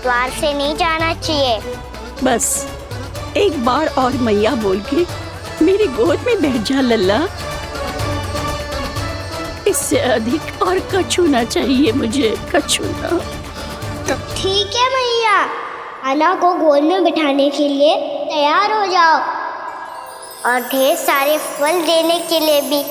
द्वार से नहीं जाना चाहिए। बस एक बार और मैया बोल के मेरी गोद में बैठ जा लल्ला। इससे अधिक और कछु ना चाहिए मुझे, कछु ना। तो ठीक है मैया, आना को गोद में बिठाने के लिए तैयार हो जाओ और ढेर सारे फल देने के लिए भी।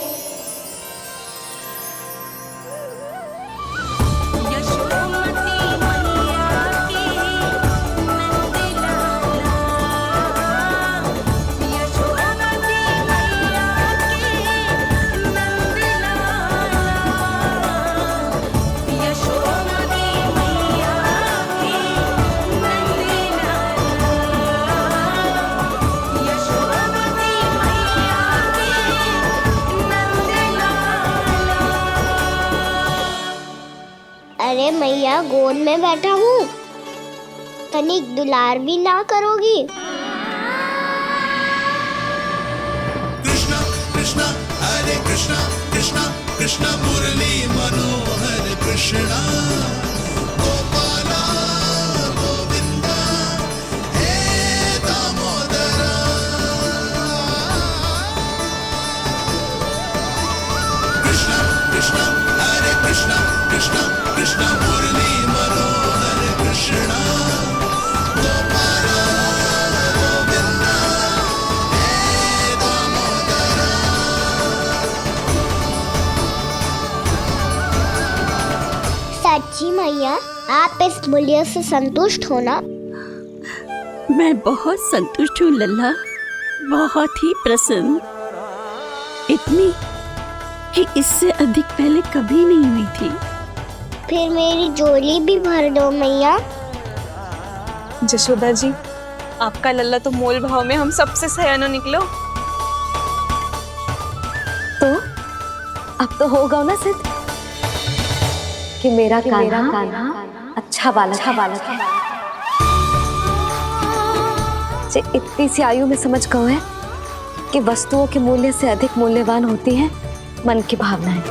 अरे मैया, गोद में बैठा हूँ, तनिक दुलार भी ना करोगी? कृष्णा कृष्णा हरे कृष्णा, कृष्णा कृष्णा मुरली मनोहर कृष्णा, गोपाला गोविंदा हे दामोदरा। कृष्णा कृष्णा हरे कृष्णा, कृष्णा कृष्णा मुरली मनोहर कृष्णा, गोपाला गोविंदा हे दामोदरा। सच्ची मैया, आप इस मूल्य से संतुष्ट हो ना? मैं बहुत संतुष्ट हूँ लल्ला, बहुत ही प्रसन्न। इतनी कि इससे अधिक पहले कभी नहीं हुई थी। फिर मेरी झोली भी भर दो मैया। जशोदा जी, आपका लल्ला तो मोल भाव में हम सबसे सयाना निकलो। तो अब तो होगा ना सिद्ध कि मेरा कान्हा अच्छा बालक है। जे इतनी सी आयु में समझ गए है कि वस्तुओं के मूल्य से अधिक मूल्यवान होती है मन की भावनाएं।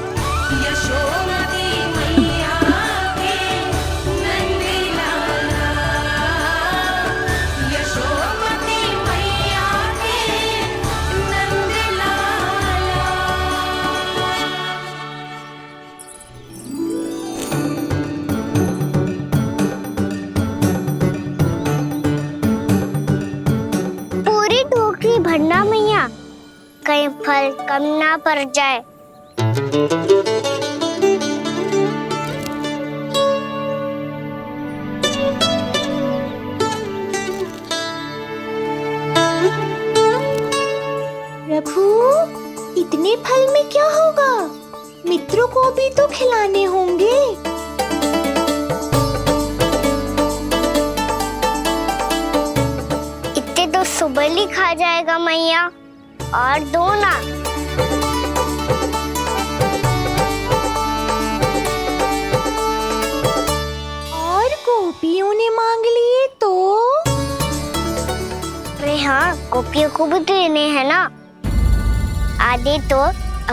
पूरी टोकरी भरना मैया, कहीं फल कम ना पड़ जाए। प्रभु, इतने फल में क्या होगा? मित्रों को भी तो खिलाने होंगे। इतने तो सुबह ही खा जाएगा मैया, और दो ना। और गोपियों ने मांग लिए तो? अरे हाँ, गोपियों को भी देने हैं ना। आधे तो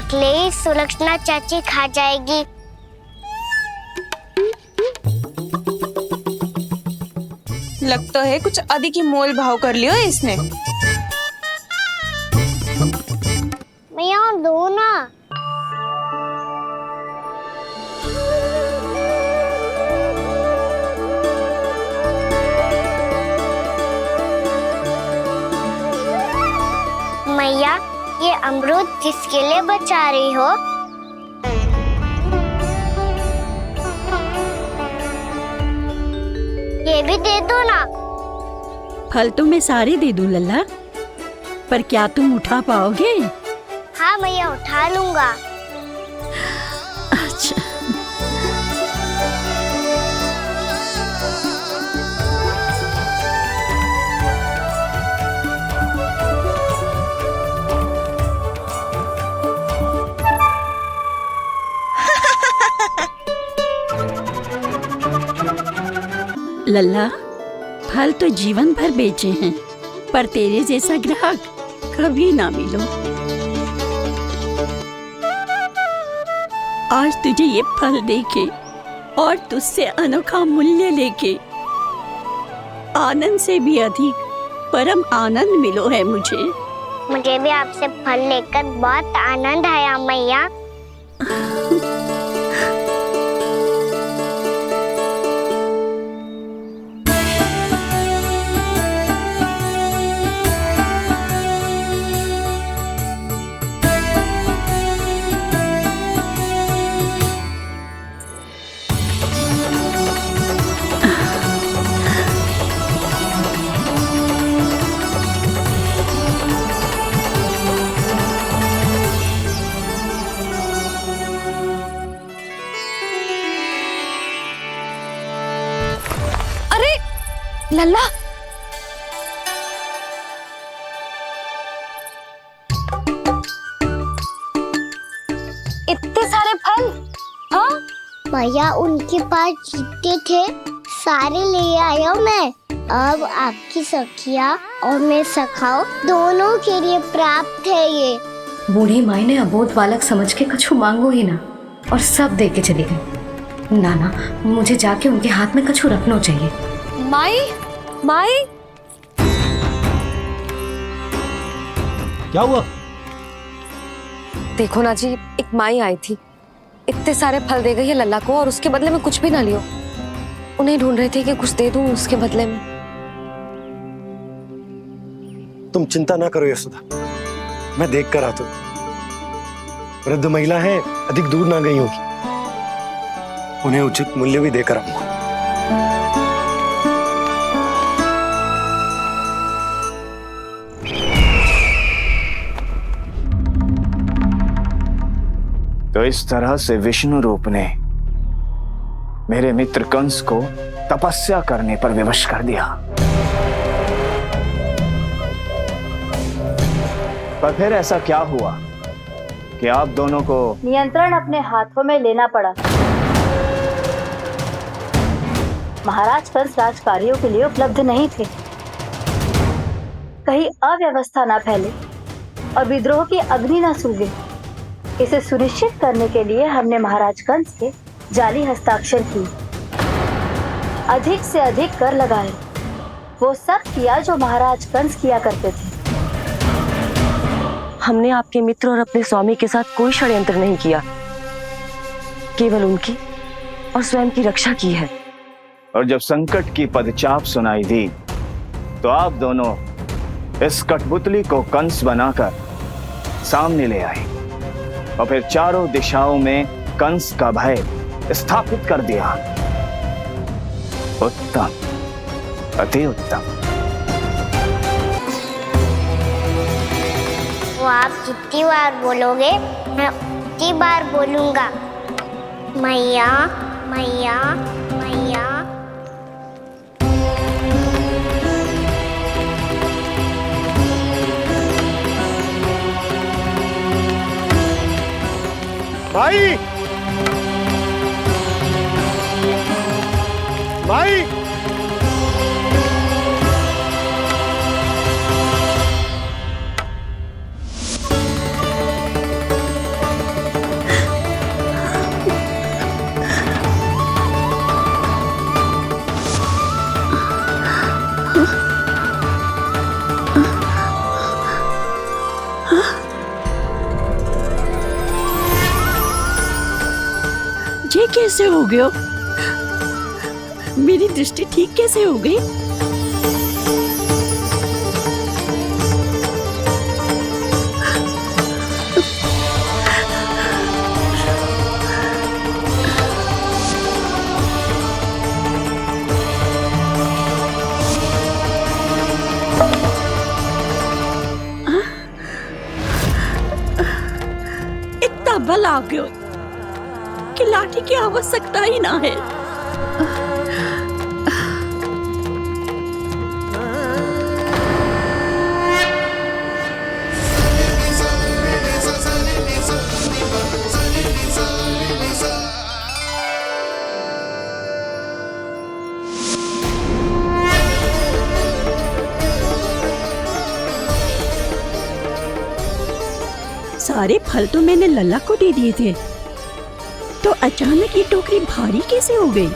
अकेले सुलक्षणा चाची खा जाएगी। लगता है कुछ अधिक ही मोल भाव कर लियो इसने। मैया और दो ना। मैया, ये अमरूद किसके लिए बचा रही हो? ये भी दे दो ना। फल तो मैं सारे दे दूं लल्ला, पर क्या तुम उठा पाओगे? हाँ मैया, उठा लूंगा। अच्छा। लल्ला, फल तो जीवन भर बेचे हैं, पर तेरे जैसा ग्राहक कभी ना मिलो। आज तुझे ये फल देके और तुझसे अनोखा मूल्य लेके आनंद से भी अधिक परम आनंद मिलो है मुझे। मुझे भी आपसे फल लेकर बहुत आनंद आया मैया। लल्ला, इतने सारे फल? हाँ भैया उनके पास जितने थे सारे ले आया मैं। अब आपकी सखिया और मैं सखाओ दोनों के लिए प्राप्त है ये। बूढ़ी माई ने अबोध बालक समझ के कछु मांगो ही ना और सब दे के चली गई। नाना, मुझे जाके उनके हाथ में कछु रखना चाहिए। माई, माई, क्या हुआ? देखो ना जी, एक माई आई थी, इतने सारे फल दे गई है लल्ला को और उसके बदले में कुछ भी ना लियो। उन्हें ढूंढ रहे थे कि कुछ दे दूं उसके बदले में। तुम चिंता ना करो यशोदा, मैं देख कर आता हूं। वृद्ध महिला है, अधिक दूर ना गई होगी, उन्हें उचित मूल्य भी देकर आऊंगा। तो इस तरह से विष्णु रूप ने मेरे मित्र कंस को तपस्या करने पर विवश कर दिया। पर फिर ऐसा क्या हुआ कि आप दोनों को नियंत्रण अपने हाथों में लेना पड़ा। महाराज कंस राजकार्यों के लिए उपलब्ध नहीं थे। कहीं अव्यवस्था न फैले और विद्रोह की अग्नि न सूझे, इसे सुनिश्चित करने के लिए हमने महाराज कंस के जाली हस्ताक्षर किए, अधिक से अधिक कर लगाए। वो सब किया जो महाराज कंस किया करते थे। हमने आपके मित्र और अपने स्वामी के साथ कोई षड्यंत्र नहीं किया, केवल उनकी और स्वयं की रक्षा की है। और जब संकट की पदचाप सुनाई दी तो आप दोनों इस कठपुतली को कंस बनाकर सामने ले आए और फिर चारों दिशाओं में कंस का भय स्थापित कर दिया। उत्तम, अति उत्तम। वो आप जितनी बार बोलोगे मैं उतनी बार बोलूंगा। मैया मैया मैया। माई, माई, ये कैसे हो गया? मेरी दृष्टि ठीक कैसे हो गई? इतना बल आ गया कि लाठी की आवश्यकता ही ना है। सारे फल तो मैंने लल्ला को दे दिए थे, तो अचानक ये टोकरी भारी कैसे हो गई?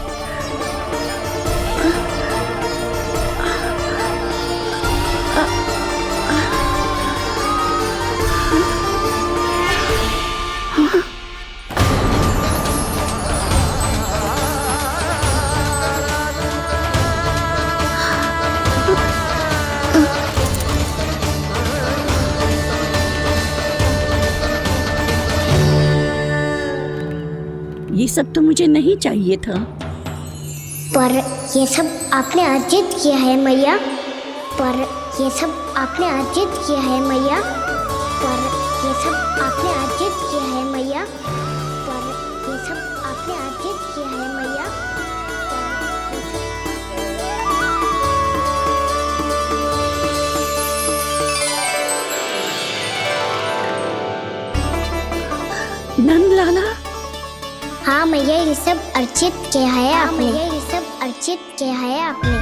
सब तो मुझे नहीं चाहिए था। पर ये सब आपने अर्जित किया है मैया। पर ये सब आपने अर्जित किया है मैया। पर ये सब आपने अर्जित किया है मैया। पर ये सब आपने अर्जित किया है मैया। नंद लाला, हाँ मैया, ये सब अर्जित किया है आपने। ये सब अर्जित किया है आपने।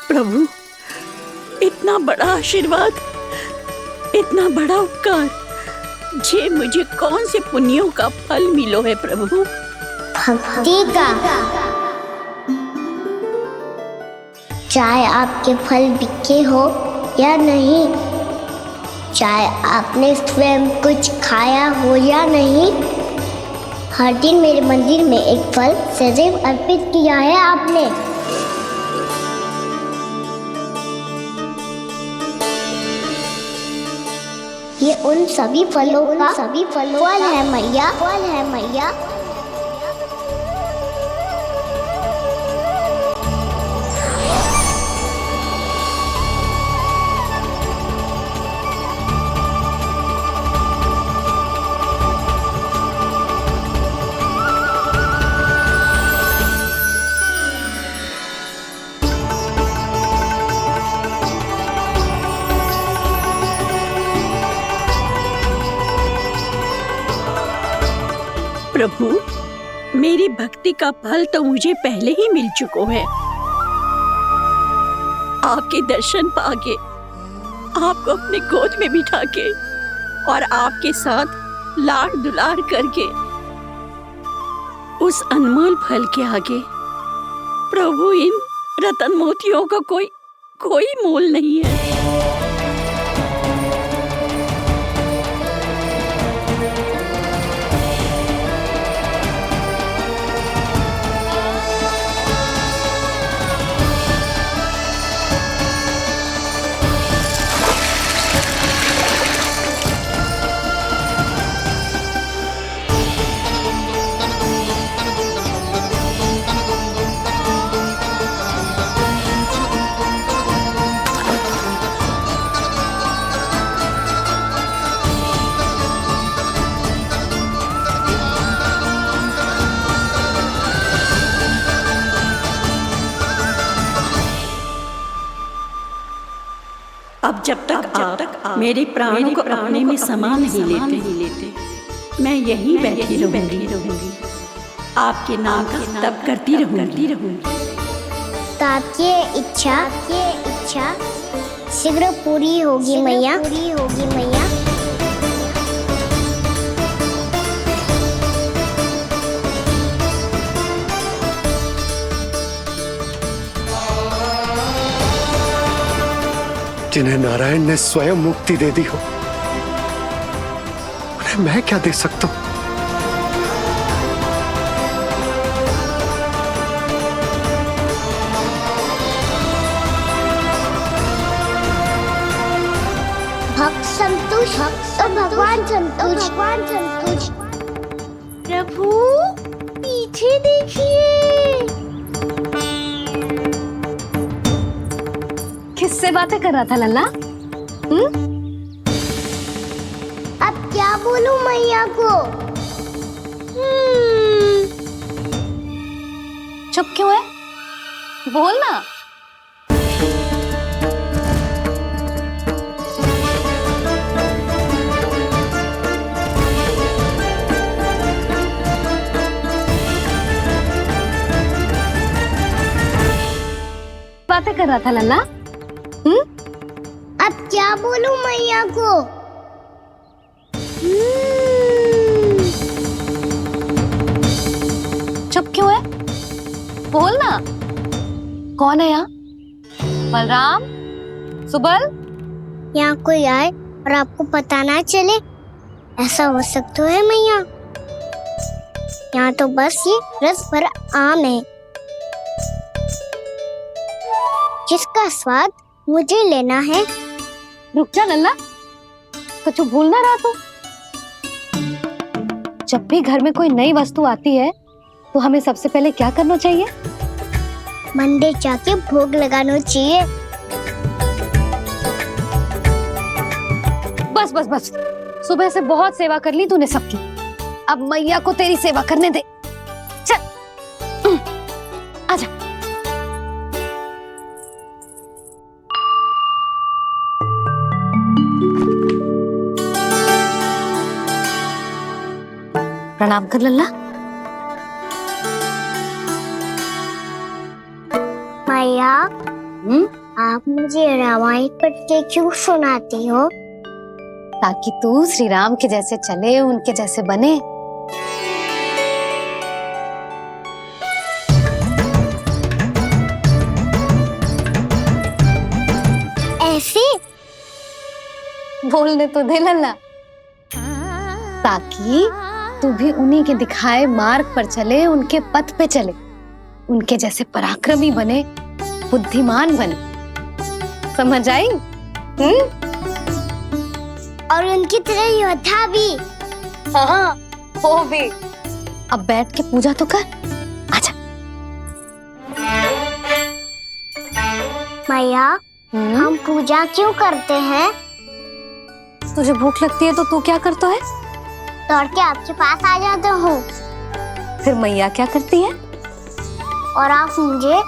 प्रभु, इतना बड़ा आशीर्वाद, इतना बड़ा उपकार, जे मुझे कौन से पुण्यों का फल मिलो है प्रभु? भक्ति का। चाहे आपके फल बिके हो या नहीं, चाहे आपने स्वयं कुछ खाया हो या नहीं, हर दिन मेरे मंदिर में एक फल सदैव अर्पित किया है आपने। ये उन सभी फलों का फल है मैया। फल है मैया। प्रभु, मेरी भक्ति का फल तो मुझे पहले ही मिल चुका है। आपके दर्शन पाके, आपको अपने गोद में बिठा के और आपके साथ लाड दुलार करके, उस अनमोल फल के आगे प्रभु इन रतन मोतियों का कोई मोल नहीं है। अब जब तक आप मेरे प्राणों को अपने में समा नहीं लेते, मैं यहीं बैठी रहूंगी, आपके नाम का तप करती रहूंगी। तो आपकी इच्छा शीघ्र पूरी होगी मैया, पूरी होगी मैया। जिन्हें नारायण ने स्वयं मुक्ति दे दी हो, उन्हें मैं क्या दे सकता हूं? भक्त संतुष्ट, तो भगवान संतुष्ट, भगवान संतुष्ट। प्रभु पीछे देखिए। किससे बातें कर रहा था लल्ला? अब क्या बोलूं मैया को? चुप क्यों है? बोल ना। बातें कर रहा था लल्ला? अब क्या बोलूं मैया को? चुप क्यों है? बोल ना। कौन है यहाँ? बलराम, सुबल? यहाँ कोई आए और आपको पता ना चले, ऐसा हो सकता है मैया? यहाँ तो बस ये रस भरा आम है, जिसका स्वाद मुझे लेना है। रुक जा लल्ला, कुछ भूल ना रहा तू। जब भी घर में कोई नई वस्तु आती है तो हमें सबसे पहले क्या करना चाहिए? मंदिर जाके भोग लगाना चाहिए। बस बस बस, सुबह से बहुत सेवा कर ली तूने सबकी, अब मैया को तेरी सेवा करने दे। चल आजा। प्रणाम कर लल्ला। मैया, आप मुझे रामायण पढ़ के क्यों सुनाती हो? ताकि तू श्री राम के जैसे चले, उनके जैसे बने। ऐसे बोलने तो दे लल्ला, ताकि तू भी उन्हीं के दिखाए मार्ग पर चले, उनके पथ पे चले, उनके जैसे पराक्रमी बने, बुद्धिमान बने। समझ आई? और उनकी तरह योद्धा भी। हाँ, वो भी। अब बैठ के पूजा तो कर। आजा। मैया, हम पूजा क्यों करते हैं? तुझे भूख लगती है तो तू क्या करता है? दौड़ के आपके पास आ जाता हूँ। फिर मैया क्या करती है? और आप मुझे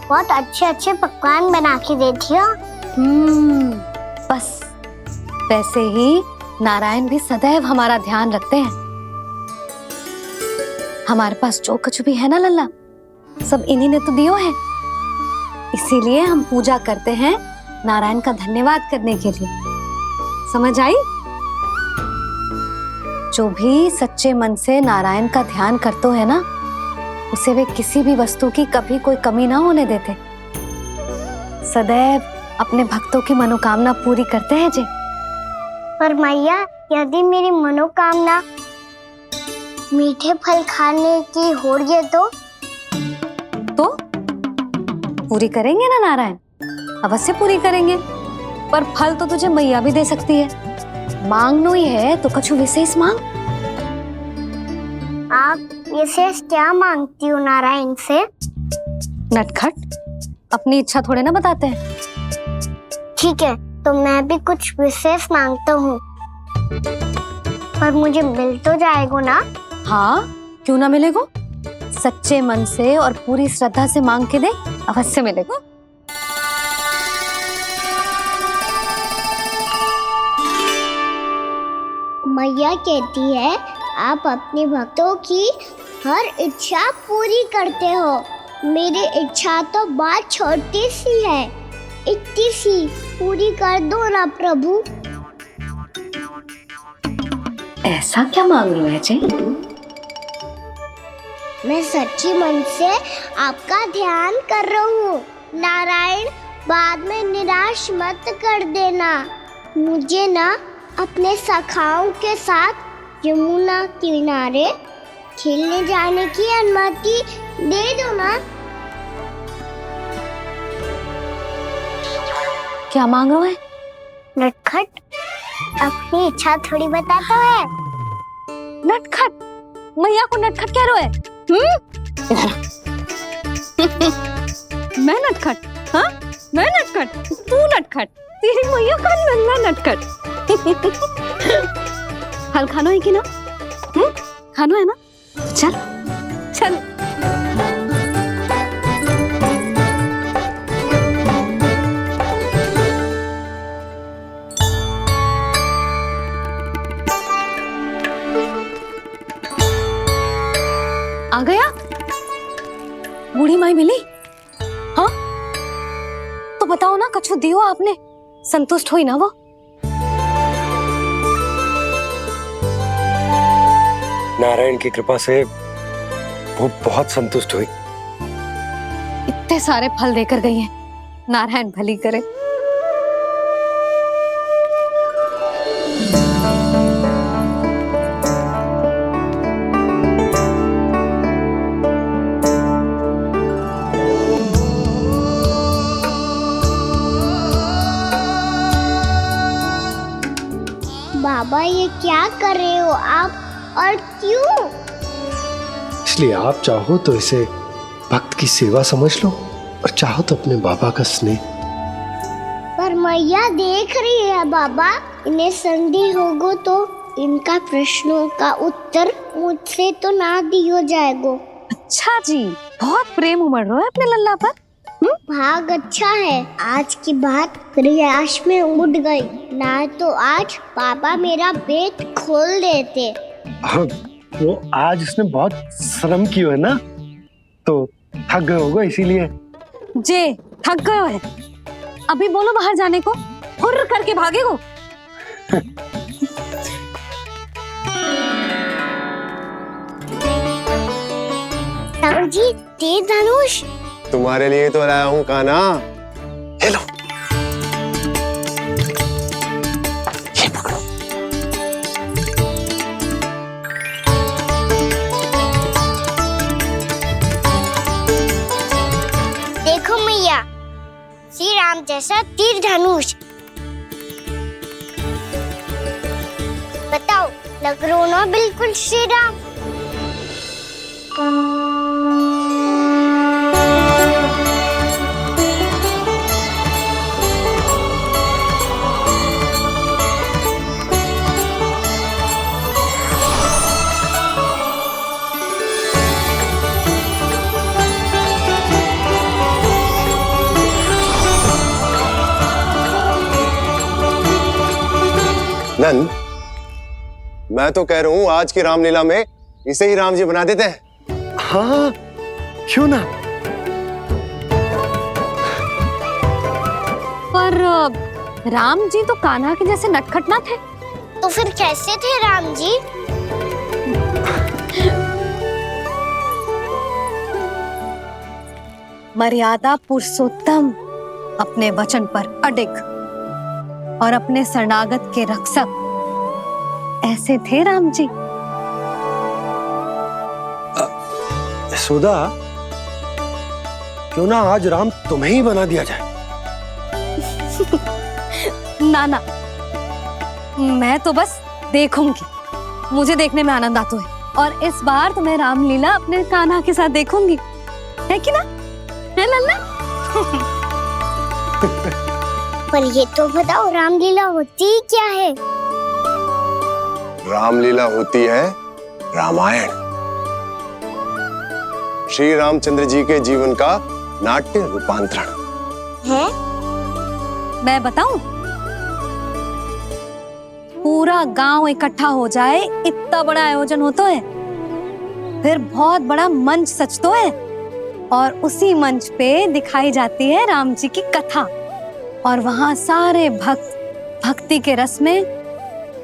बहुत अच्छे अच्छे पकवान बना के देती हो। बस वैसे ही नारायण भी सदैव हमारा ध्यान रखते हैं। हमारे पास जो कुछ भी है ना लल्ला, सब इन्हीं ने तो दियो है। इसीलिए हम पूजा करते हैं नारायण का धन्यवाद करने के लिए। समझ आई? जो भी सच्चे मन से नारायण का ध्यान करते है ना, उसे वे किसी भी वस्तु की कभी कोई कमी ना होने देते। सदैव अपने भक्तों की मनोकामना पूरी करते हैं जी। पर मैया, यदि मेरी मनोकामना मीठे फल खाने की हो रही है तो पूरी करेंगे ना नारायण? अवश्य पूरी करेंगे, पर फल तो तुझे मैया भी दे सकती है। मांगनो ही है तो कुछ विशेष मांग। आप विशेष क्या मांगती हो नारायण से? नटखट, अपनी इच्छा थोड़े ना बताते हैं। ठीक है, तो मैं भी कुछ विशेष मांगता हूँ, पर मुझे मिल तो जाएगा ना? हाँ, क्यों ना मिलेगा? सच्चे मन से और पूरी श्रद्धा से मांग के दे, अवश्य मिलेगा। मैया कहती है आप अपने भक्तों की हर इच्छा पूरी करते हो। मेरी इच्छा तो बहुत छोटी सी है, इतनी सी पूरी कर दो ना प्रभु। ऐसा क्या मांग रहे हो अजय? मैं सच्ची मन से आपका ध्यान कर रहा हूँ। नारायण, बाद में निराश मत कर देना। मुझे ना अपने सखाओं के साथ यमुना किनारे खेलने जाने की अनुमति दे दो ना। क्या मांग रहा है? नटखट, अपनी इच्छा थोड़ी बताता है। नटखट? मैया को नटखट कह रहे है? मैं नटखट? हाँ, मैं नटखट? तू नटखट? तेरी मैया का नल्ला नटखट। हल खानो है कि ना? खानो है ना? चल चल। आ गया? बूढ़ी माई मिली? हाँ, तो बताओ ना, कछु दियो आपने, संतुष्ट हुई ना वो? नारायण की कृपा से वो बहुत संतुष्ट हुई। इतने सारे फल देकर गई हैं, नारायण भली करे। बाबा, ये क्या कर रहे हो आप, और क्यों? इसलिए आप चाहो तो इसे भक्त की सेवा समझ लो, और चाहो तो अपने बाबा का स्नेह। पर मैया देख रही है बाबा, इन्हें संदेह होगो तो इनका प्रश्नों का उत्तर मुझसे तो ना दियो जाएगो। अच्छा जी, बहुत प्रेम उमड़ रहा है अपने लल्ला पर। भाग अच्छा है, आज की बात प्रयास में उड़ गई, ना तो आज पापा मेरा पेट खोल देते। वो आज उसने बहुत श्रम की है ना, तो थक गए होगा इसीलिए। जे थक गए है, अभी बोलो बाहर जाने को, हुर्र करके भागेगो। राम जी, तीर धनुष तुम्हारे लिए तो लाया हूँ कान्हा। ले लो। ये पकड़ो। देखो मैया, श्री राम जैसा तीर धनुष। बताओ, लग रहा ना बिल्कुल श्री राम? नंद, मैं तो कह रहा हूँ आज की रामलीला में इसे ही राम जी बना देते हैं। हाँ, क्यों ना? पर राम जी तो कान्हा के जैसे नटखट ना थे। तो फिर कैसे थे राम जी? मर्यादा पुरुषोत्तम, अपने वचन पर अडिग और अपने शरणागत के रक्षक, ऐसे थे राम जी। यशोदा, क्यों ना आज राम तुम्हें ही बना दिया जाए? ना ना, मैं तो बस देखूंगी, मुझे देखने में आनंद आता है, और इस बार तो मैं रामलीला अपने कान्हा के साथ देखूंगी, है कि ना? है लल्ला? पर ये तो बताओ, रामलीला होती क्या है? रामलीला होती है रामायण, श्री रामचंद्र जी के जीवन का नाट्य रूपांतरण है। मैं बताऊं? पूरा गांव इकट्ठा हो जाए, इतना बड़ा आयोजन होता है, फिर बहुत बड़ा मंच सजतो है, और उसी मंच पे दिखाई जाती है राम जी की कथा। और वहां सारे भक्त भक्ति के रस में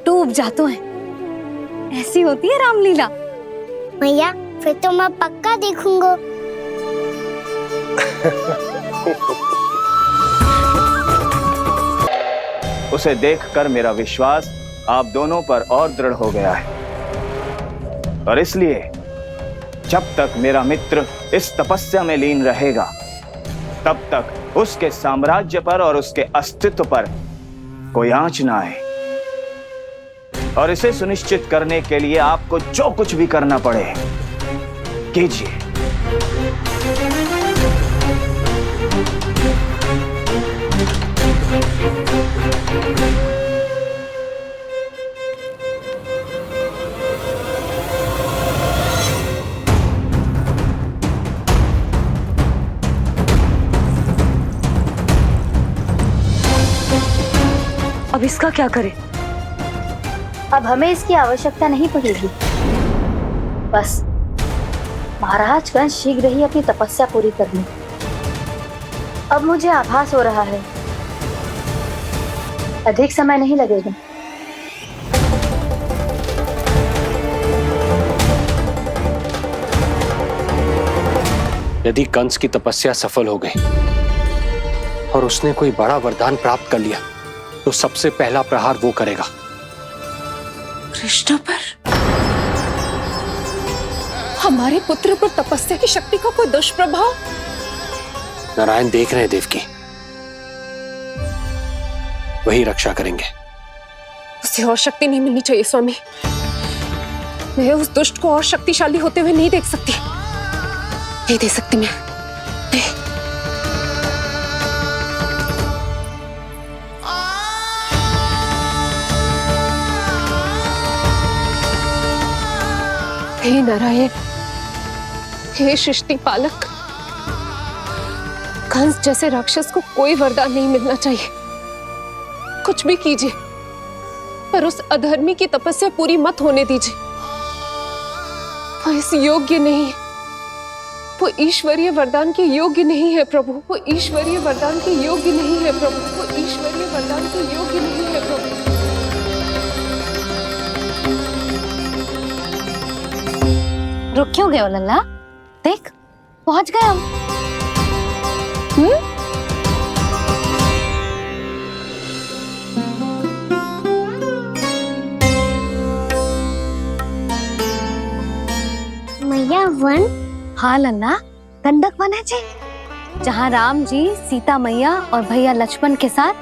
डूब जाते हैं। ऐसी होती है रामलीला। मैया फिर तो मैं पक्का देखूंगा। उसे देखकर मेरा विश्वास आप दोनों पर और दृढ़ हो गया है, और इसलिए जब तक मेरा मित्र इस तपस्या में लीन रहेगा, तब तक उसके साम्राज्य पर और उसके अस्तित्व पर कोई आंच ना आए। और इसे सुनिश्चित करने के लिए आपको जो कुछ भी करना पड़े कीजिए। अब इसका क्या करें? अब हमें इसकी आवश्यकता नहीं पड़ेगी। बस महाराज कंस शीघ्र ही अपनी तपस्या पूरी कर लें। अब मुझे आभास हो रहा है अधिक समय नहीं लगेगा। यदि कंस की तपस्या सफल हो गई और उसने कोई बड़ा वरदान प्राप्त कर लिया, तो सबसे पहला प्रहार वो करेगा। कृष्ण पर, हमारे पुत्र पर तपस्या की शक्ति का कोई दुष्प्रभाव? नारायण देख रहे हैं देवकी, वही रक्षा करेंगे। उसे और शक्ति नहीं मिलनी चाहिए स्वामी। मैं उस दुष्ट को और शक्तिशाली होते हुए नहीं देख सकती, नहीं दे सकती मैं। हे नारायण, हे सृष्टि पालक, कंस जैसे राक्षस को कोई वरदान नहीं मिलना चाहिए। कुछ भी कीजिए, पर उस अधर्मी की तपस्या पूरी मत होने दीजिए। वो इस योग्य नहीं है, वो ईश्वरीय वरदान के योग्य नहीं है प्रभु। वो ईश्वरीय वरदान के योग्य नहीं है प्रभु। वो ईश्वरीय वरदान के योग्य नहीं है प्रभु। रुक क्यों गए हो लल्ला? देख, पहुंच गए हम। मैया वन? हाँ लल्ला, गंडक वन है जी, जहाँ राम जी सीता मैया और भैया लक्ष्मण के साथ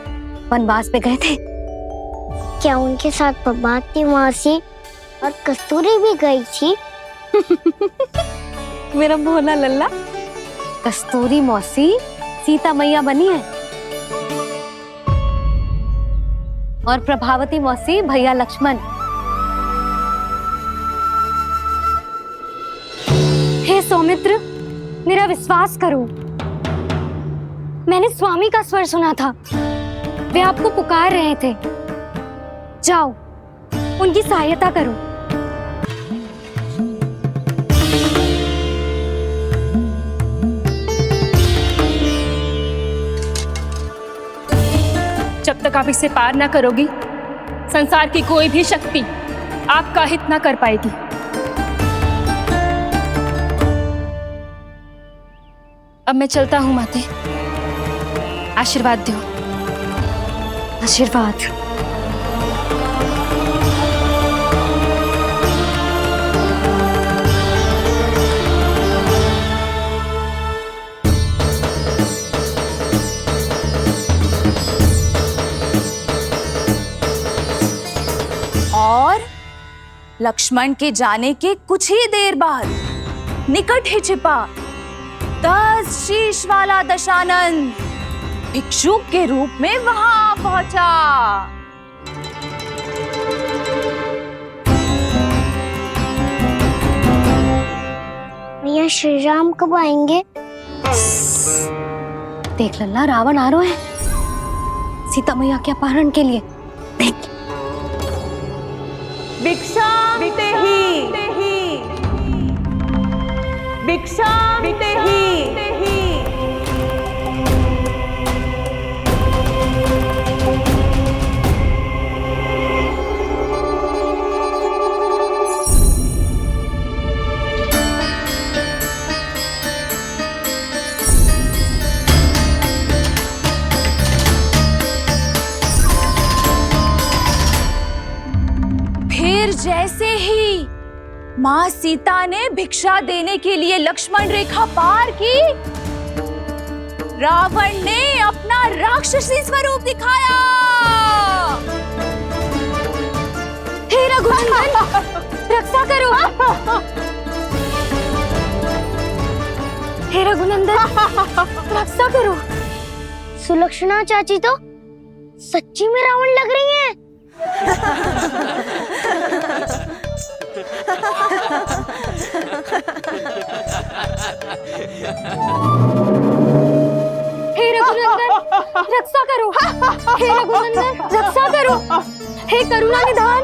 वनवास पे गए थे। क्या उनके साथ पद्मावती मौसी और कस्तूरी भी गई थी? मेरा भोला लल्ला, कस्तूरी मौसी सीता मैया बनी है और प्रभावती मौसी भैया लक्ष्मण। हे सौमित्र, मेरा विश्वास करो, मैंने स्वामी का स्वर सुना था। वे आपको पुकार रहे थे। जाओ, उनकी सहायता करो। जब तक आप इसे पार ना करोगी, संसार की कोई भी शक्ति आपका हित ना कर पाएगी। अब मैं चलता हूँ माते, आशीर्वाद दो। आशीर्वाद। और लक्ष्मण के जाने के कुछ ही देर बाद निकट ही छिपा 10 शीश वाला दशानन भिक्षुक के रूप में वहां पहुंचा। मैया श्री राम कब आएंगे? देख लल्ला, रावण आ रहा है सीता मैया के अपहरण के लिए। देख, भिक्षा देही, भिक्षा देही। माँ सीता ने भिक्षा देने के लिए लक्ष्मण रेखा पार की, रावण ने अपना राक्षसी स्वरूप दिखाया। हे रघुनंदन, रक्षा करो। हे रघुनंदन, रक्षा करो। सुलक्षणा चाची तो सच्ची में रावण लग रही हैं। हे रघुनंदन, रक्षा करो। हे रघुनंदन, रक्षा करो। हे करुणा निधान।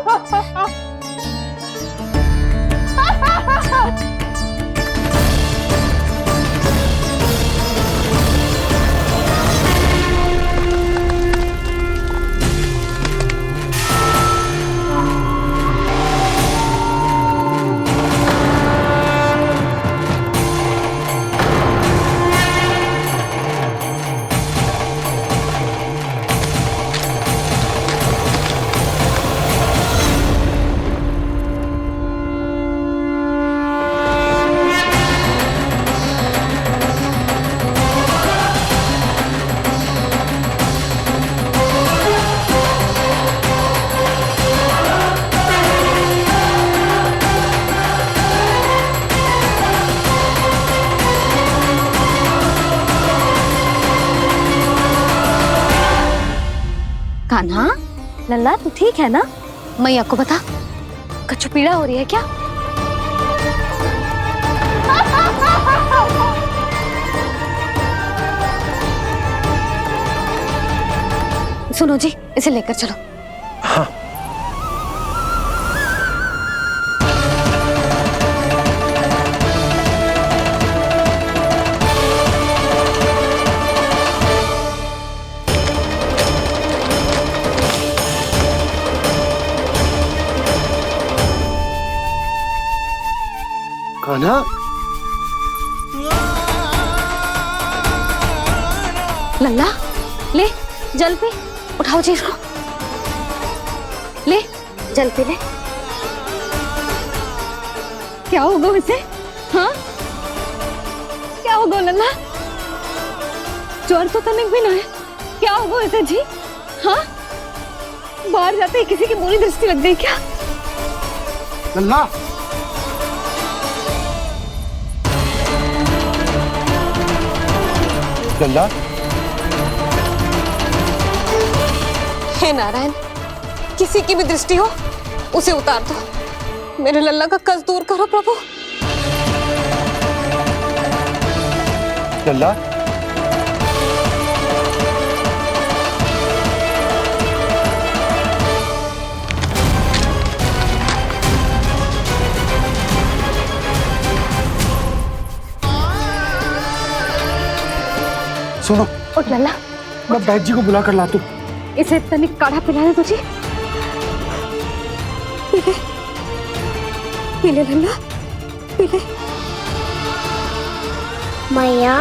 कान्हा, लल्ला तू ठीक है ना? मैया को बता, कछु पीड़ा हो रही है क्या? सुनो जी, इसे लेकर चलो। हाँ। कान्हा, लल्ला ले जल पे, उठाओ जी इसको। ले जल पे ले। क्या होगा इसे? हाँ, क्या होगा लल्ला? ज्वर तो तनिक भी ना है, क्या होगा इसे जी? हाँ, बाहर जाते ही किसी की बुरी दृष्टि लग गई क्या? लल्ला, लल्ला, हे नारायण, किसी की भी दृष्टि हो उसे उतार दो। मेरे लल्ला का कष्ट दूर करो प्रभु। लल्ला, सुनो, उठ लल्ला, मैं बैद जी को बुला कर लाता हूँ। इसे तनिक काढ़ा पिलाना तुझे। पी ले, पी ले लल्ला, पी ले। मैया,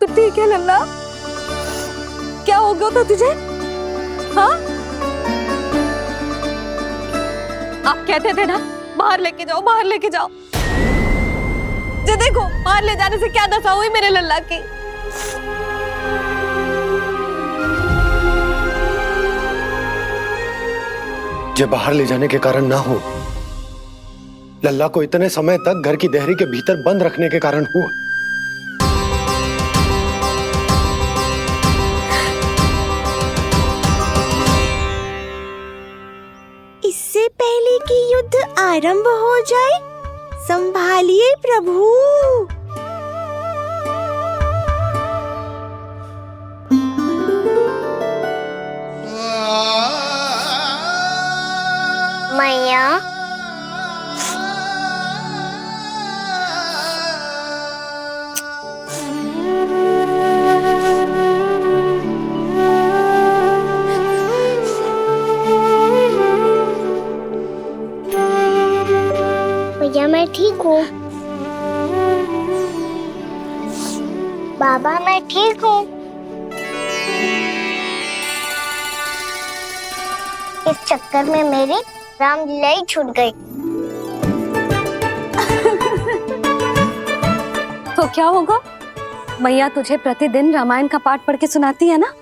तू ठीक है लल्ला? क्या हो गया था तुझे? हाँ, आप कहते थे ना बाहर लेके जाओ, बाहर लेके जाओ। जे देखो, बाहर ले जाने से क्या दशा हुई मेरे लल्ला की। जे बाहर ले जाने के कारण ना हो, लल्ला को इतने समय तक घर की देहरी के भीतर बंद रखने के कारण हुआ। इससे पहले कि युद्ध आरंभ हो जाए, संभालिए प्रभु। मैया, भैया मैं ठीक हूँ। बाबा मैं ठीक हूँ। इस चक्कर में मेरी रामलीला ही छूट गई। तो क्या होगा? मैया तुझे प्रतिदिन रामायण का पाठ पढ़ के सुनाती है ना?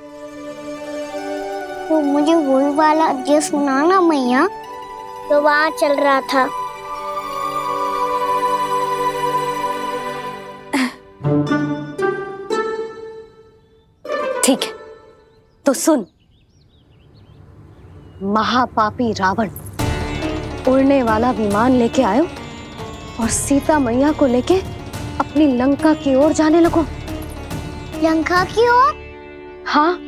तो मुझे वही वाला अध्याय सुनाना मैया, तो वहाँ चल रहा था। ठीक है, तो सुन। महापापी रावण उड़ने वाला विमान लेके आयो और सीता मैया को लेके अपनी लंका की ओर जाने लगो। लंका की ओर? हाँ,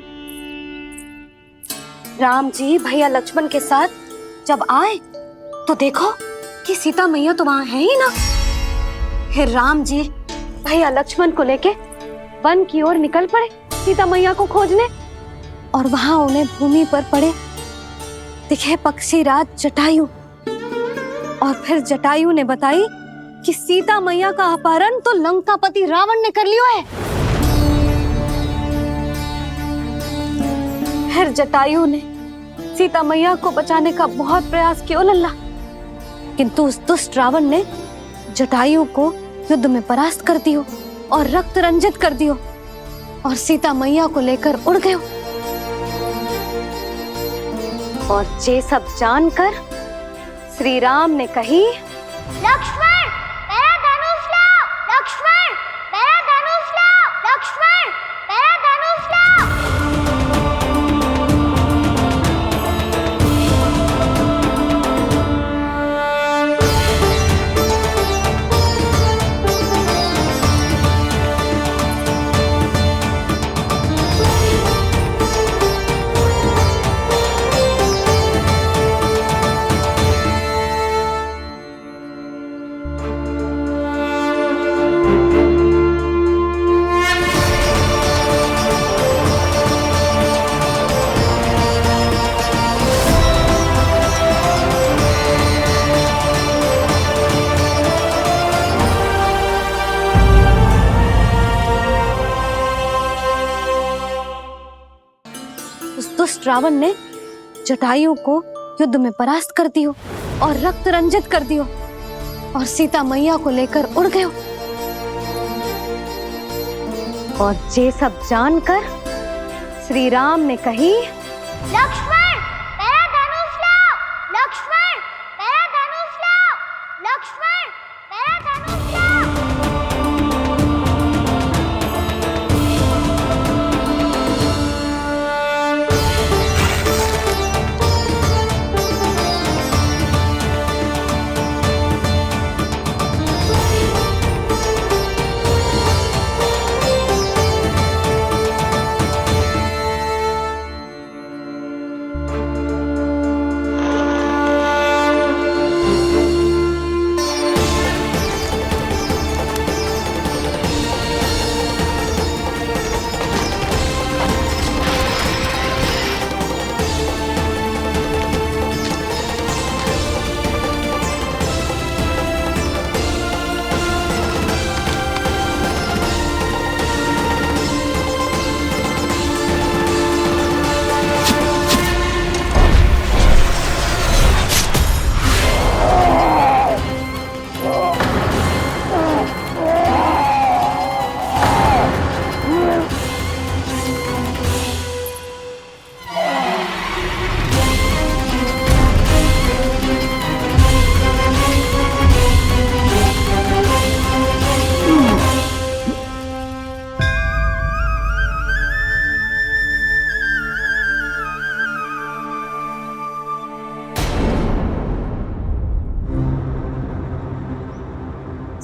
राम जी भैया लक्ष्मण के साथ जब आए तो देखो कि सीता मैया तो वहां है ही ना। फिर राम जी भैया लक्ष्मण को लेके वन की ओर निकल पड़े सीता मैया को खोजने, और वहां उन्हें भूमि पर पड़े दिखे पक्षी राज जटायु। और फिर जटायु ने बताई कि सीता मैया का अपहरण तो लंकापति रावण ने कर लियो है। फिर जटायु ने सीता मैया को बचाने का बहुत प्रयास किया लल्ला, किंतु उस दुष्ट रावण ने जटायु को युद्ध में परास्त कर दियो और रक्त रंजित कर दियो और सीता मैया को लेकर उड़ गयो। और ये सब जानकर श्री राम ने कही, लक्ष्मण मेरा धनुष लाओ, लक्ष्मण मेरा धनुष लाओ, लक्ष्मण मेरा धनुष लाओ। दुष्ट रावण ने जटायु को युद्ध में परास्त कर दियो और रक्त रंजित कर दियो और सीता मैया को लेकर उड़ गयो। और ये सब जानकर श्री राम ने कही, लक्ष्मण मेरा धनुष लाओ, लक्ष्मण मेरा धनुष लाओ, लक्ष्मण मेरा धनुष लाओ।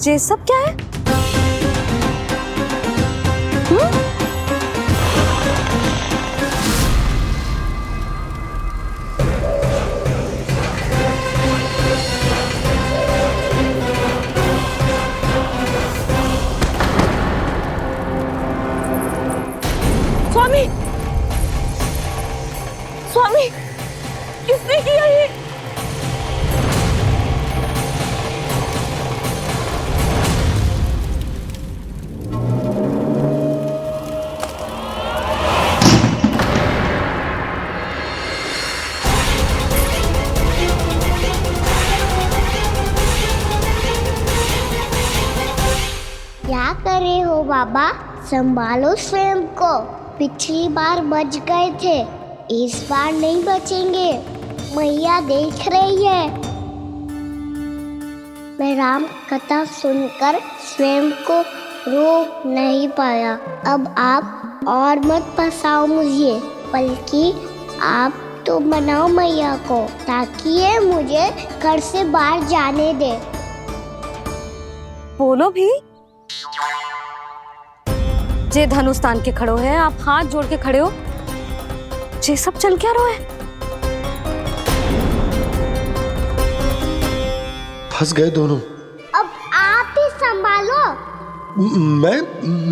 ये सब क्या है? स्वामी, स्वामी, किसने किया ये? बाबा, संभालो स्वयं को। पिछली बार बच गए थे, इस बार नहीं बचेंगे। मैया देख रही है। मैं राम कथा सुनकर स्वयं को रोक नहीं पाया। अब आप और मत फंसाओ मुझे, बल्कि आप तो बनाओ मैया को, ताकि ये मुझे घर से बाहर जाने दे। बोलो भी। जे धनुष तान के खड़ो है, आप हाथ जोड़ के खड़े हो। जे सब चल क्या रहा है? फंस गए दोनों। अब आप ही संभालो।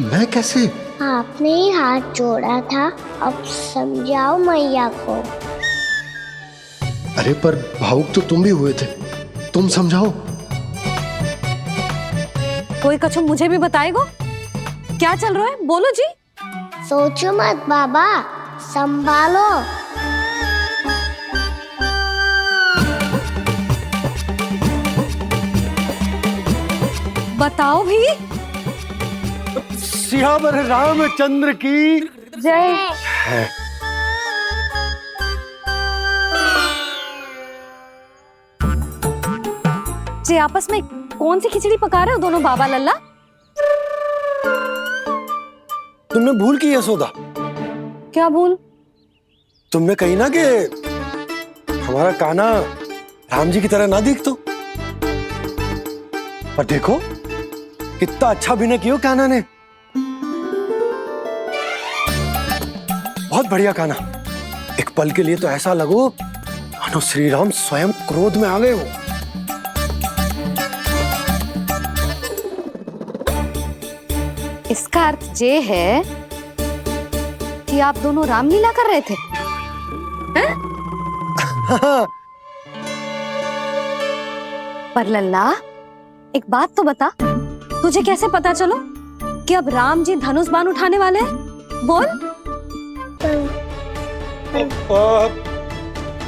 मैं कैसे? आपने ही हाथ जोड़ा था, अब समझाओ मैया को। अरे पर भावुक तो तुम भी हुए थे, तुम समझाओ। कोई कछु मुझे भी बताएगो? क्या चल रहा है? बोलो जी। सोचो मत बाबा, संभालो। बताओ भी। सियावर रामचंद्र की जय। है। जे आपस में कौन सी खिचड़ी पका रहे हो दोनों बाबा लल्ला? तुमने भूल की यशोदा। क्या भूल? तुमने कही ना कि हमारा कान्हा राम जी की तरह ना दिख तो। पर देखो कितना अच्छा अभिनय किया कान्हा ने। बहुत बढ़िया कान्हा। एक पल के लिए तो ऐसा लगो मानो श्री राम स्वयं क्रोध में आ गए हो। इसका अर्थ ये है कि आप दोनों रामलीला कर रहे थे, हैं? पर लल्ला एक बात तो बता, तुझे कैसे पता चलो कि अब राम जी धनुष बाण उठाने वाले हैं? बोल।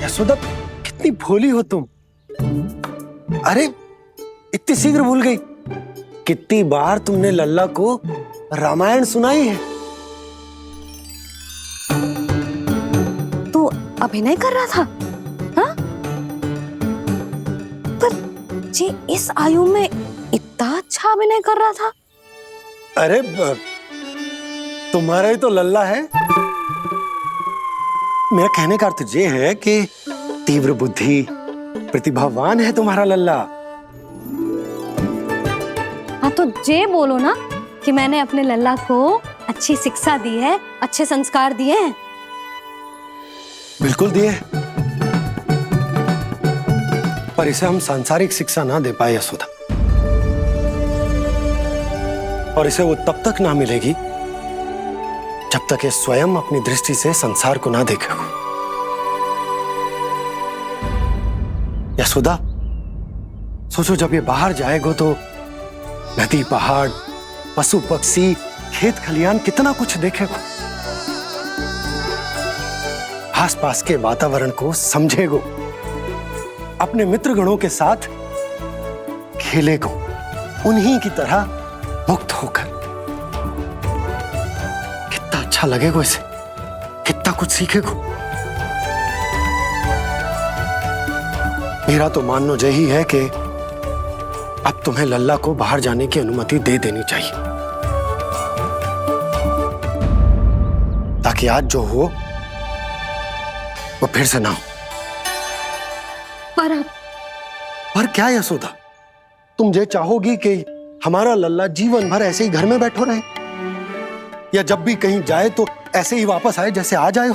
यशोदा कितनी भोली हो तुम। अरे इतनी शीघ्र भूल गई। कितनी बार तुमने लल्ला को रामायण सुनाई है। तू अभिनय कर रहा था, हाँ? पर जी इस आयु में इतना अच्छा अभिनय कर रहा था। अरे तुम्हारा ही तो लल्ला है। मेरा कहने का अर्थ ये है कि तीव्र बुद्धि, प्रतिभावान है तुम्हारा लल्ला। हाँ तो जे बोलो ना कि मैंने अपने लल्ला को अच्छी शिक्षा दी है, अच्छे संस्कार दिए हैं। बिल्कुल दिए, पर इसे हम सांसारिक शिक्षा ना दे पाए यशोदा। और इसे वो तब तक ना मिलेगी जब तक ये स्वयं अपनी दृष्टि से संसार को ना देखेगा। यशोदा सोचो, जब ये बाहर जाएगा तो नदी, पहाड़, पशु पक्षी, खेत खलियान कितना कुछ देखेगा। आसपास के वातावरण को समझेगो, अपने मित्रगणों के साथ खेलेगो, उन्हीं की तरह मुक्त होकर। कितना अच्छा लगेगा इसे, कितना कुछ सीखेगो। मेरा तो मानना यही है कि अब तुम्हें लल्ला को बाहर जाने की अनुमति दे देनी चाहिए, ताकि आज जो हो वो फिर से ना हो। पर क्या यशोदा, तुम ये चाहोगी कि हमारा लल्ला जीवन भर ऐसे ही घर में बैठो रहे, या जब भी कहीं जाए तो ऐसे ही वापस आए जैसे आज आए हो?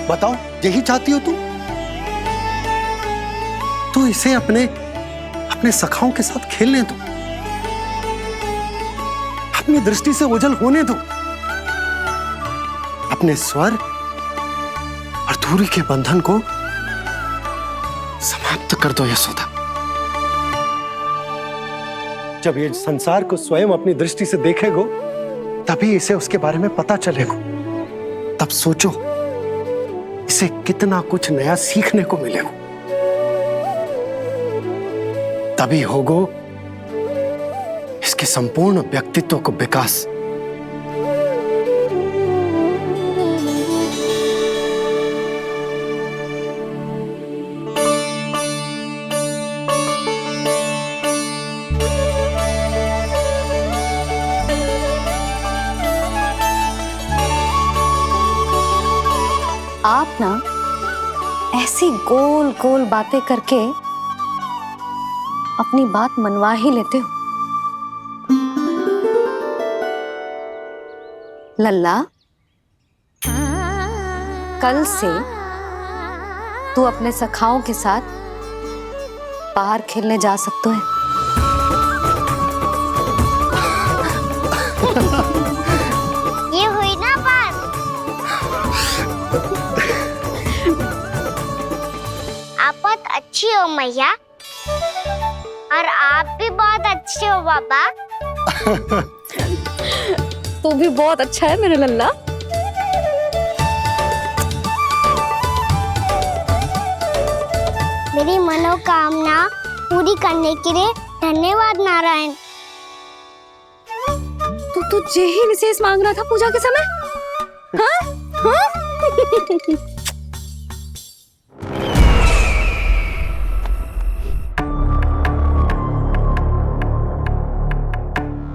बताओ, यही चाहती हो तुम? तो इसे अपने सखाओं के साथ खेलने दो, अपनी दृष्टि से ओझल होने दो, अपने स्वर और दूरी के बंधन को समाप्त कर दो यशोदा। जब ये संसार को स्वयं अपनी दृष्टि से देखेगो, तभी इसे उसके बारे में पता चलेगा। तब सोचो इसे कितना कुछ नया सीखने को मिलेगा। तभी होगो इस इसके संपूर्ण व्यक्तित्व को विकास। आप ना ऐसी गोल गोल बातें करके अपनी बात मनवा ही लेते हो। लल्ला, कल से तू अपने सखाओं के साथ बाहर खेलने जा सकते हैं। ये हुई ना बात। आप बहुत अच्छी हो मैया, और आप भी बहुत अच्छे हो पापा। तू भी बहुत अच्छा है मेरे लल्ला। मेरी मनोकामना पूरी करने के लिए धन्यवाद नारायण। तो तू ही विशेष मांग रहा था पूजा के समय? हाँ? हाँ?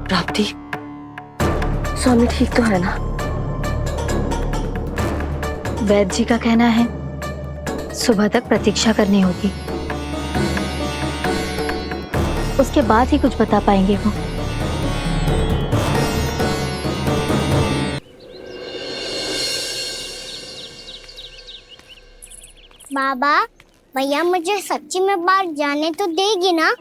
प्राप्ति, स्वामी ठीक तो है ना? वैद्य जी का कहना है सुबह तक प्रतीक्षा करनी होगी, उसके बाद ही कुछ बता पाएंगे वो। बाबा, भैया मुझे सच्ची में बाहर जाने तो देगी ना?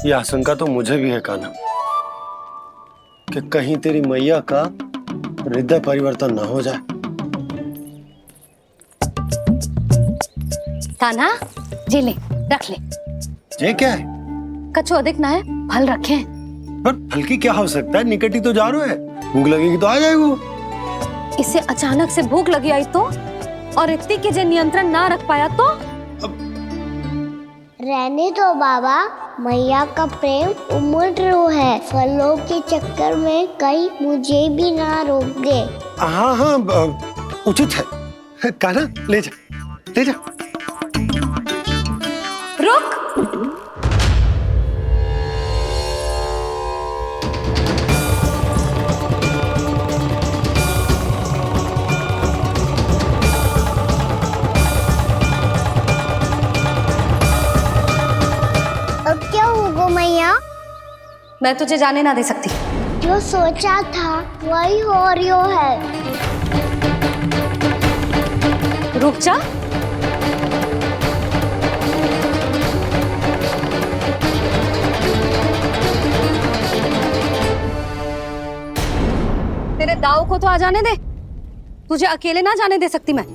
ये आशंका तो मुझे भी है कान्हा, कि कहीं तेरी मैया का हृदय परिवर्तन ना हो जाए। कान्हा, जी ले, रख ले। ये क्या है? कछु अधिक ना है, फल रखे। पर फल की क्या आवश्यकता है? निकट ही तो जा रहे हैं, भूख लगेगी तो आ जाएगा वो। इसे अचानक से भूख लगी आई तो, और इतनी के जे नियंत्रण ना रख पाया तो? रहने दो बाबा, मैया का प्रेम उमड़ है। फलों के चक्कर में कहीं मुझे भी ना रोक दे। हाँ हाँ, उचित है। कान्हा, ले जा, ले जा। रुक। अब क्या होगा मैया? मैं तुझे जाने ना दे सकती। जो सोचा था वही हो रही है। रुक जा। तेरे दाव को तो आ जाने दे, तुझे अकेले ना जाने दे सकती मैं।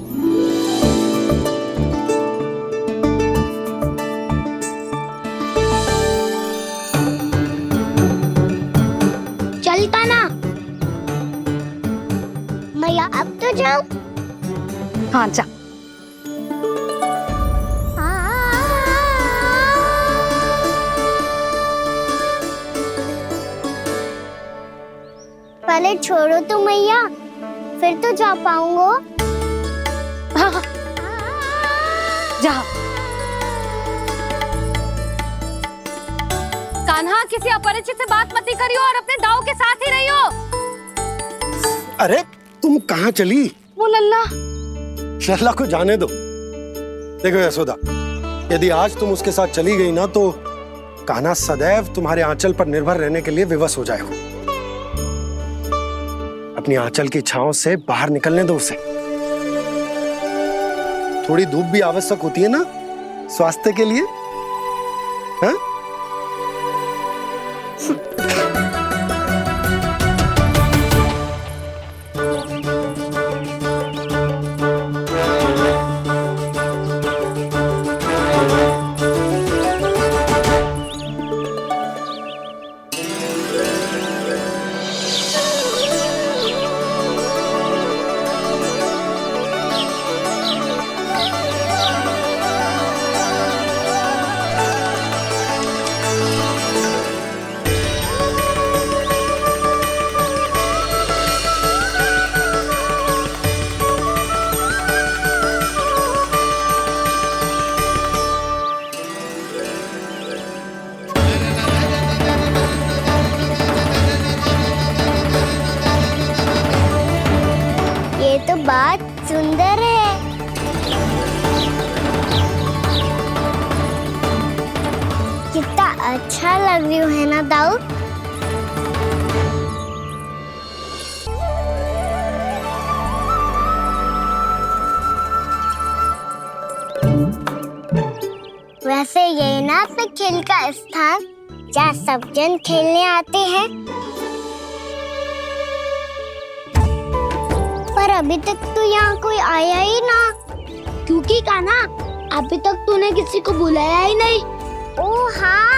चलता ना मैया, अब तो जाओ। हाँ जा। पहले छोड़ो तो मैया, फिर तो जा पाऊंगा। हाँ हाँ, जा। कान्हा, किसी अपरिचित से बात मत करियो और अपने दाव के साथ ही रहियो। अरे तुम कहाँ चली? वो लल्ला। लल्ला को जाने दो। देखो यशोदा, यदि आज तुम उसके साथ चली गई ना तो कान्हा सदैव तुम्हारे आंचल पर निर्भर रहने के लिए विवश हो जाएगा। अपनी आंचल की छांव से बाहर निकलने दो उसे। थोड़ी धूप भी आवश्यक होती है ना स्वास्थ्य के लिए, हाँ? बहुत सुंदर है। कितना अच्छा लग रही है ना दाऊ। वैसे ये ना अपने खेल का स्थान जहाँ सब जन खेलने आते हैं, पर अभी तक तो यहाँ कोई आया ही ना। क्योंकि कान्हा अभी तक तूने किसी को बुलाया ही नहीं। ओ हाँ,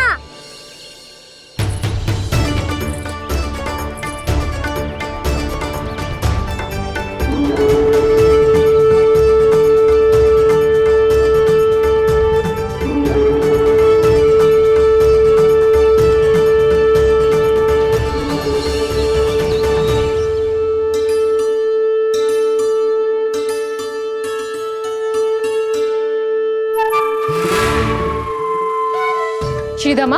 श्रीदमा,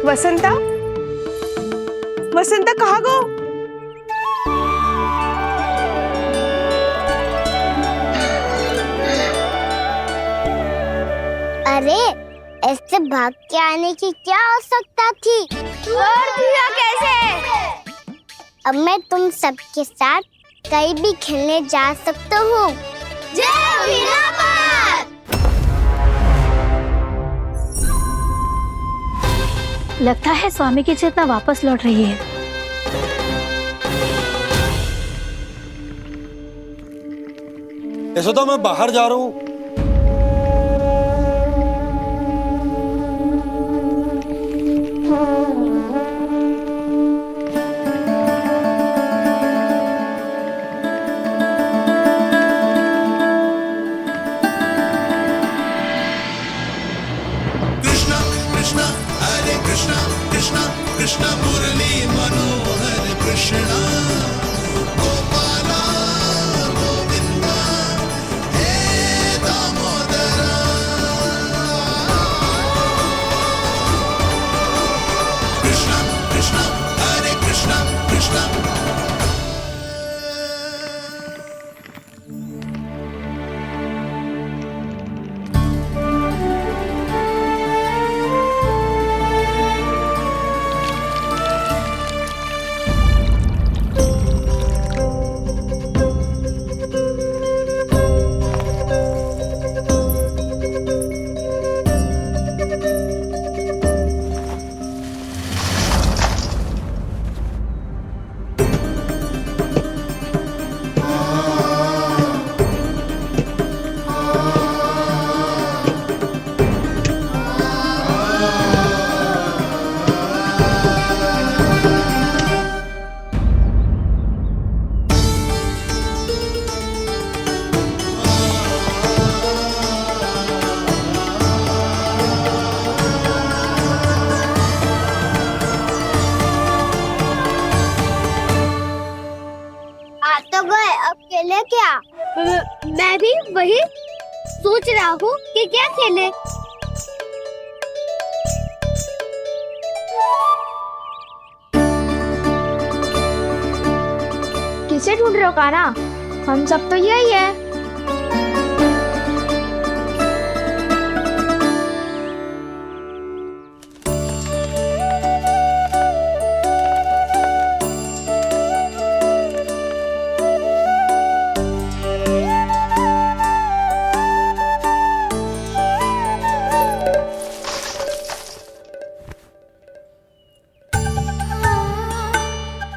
वसंता, वसंता कहाँ गो? अरे ऐसे भाग के आने की क्या आवश्यकता थी? और दिया कैसे? अब मैं तुम सबके साथ कहीं भी खेलने जा सकता हूँ। जय वीरापात! लगता है स्वामी की चेतना वापस लौट रही है। यशोदा, मैं बाहर जा रहा हूँ। कृष्ण कृष्ण हरे कृष्ण कृष्ण कृष्ण मुरली मनोहर कृष्ण गोपाला गोविंदा हे दामोदरा। कृष्ण कृष्ण हरे कृष्ण कृष्ण तो गए, अब खेले क्या? मैं भी वही सोच रहा हूँ कि क्या खेले। किसे ढूंढ रहे हो कान्हा? हम सब तो यही है।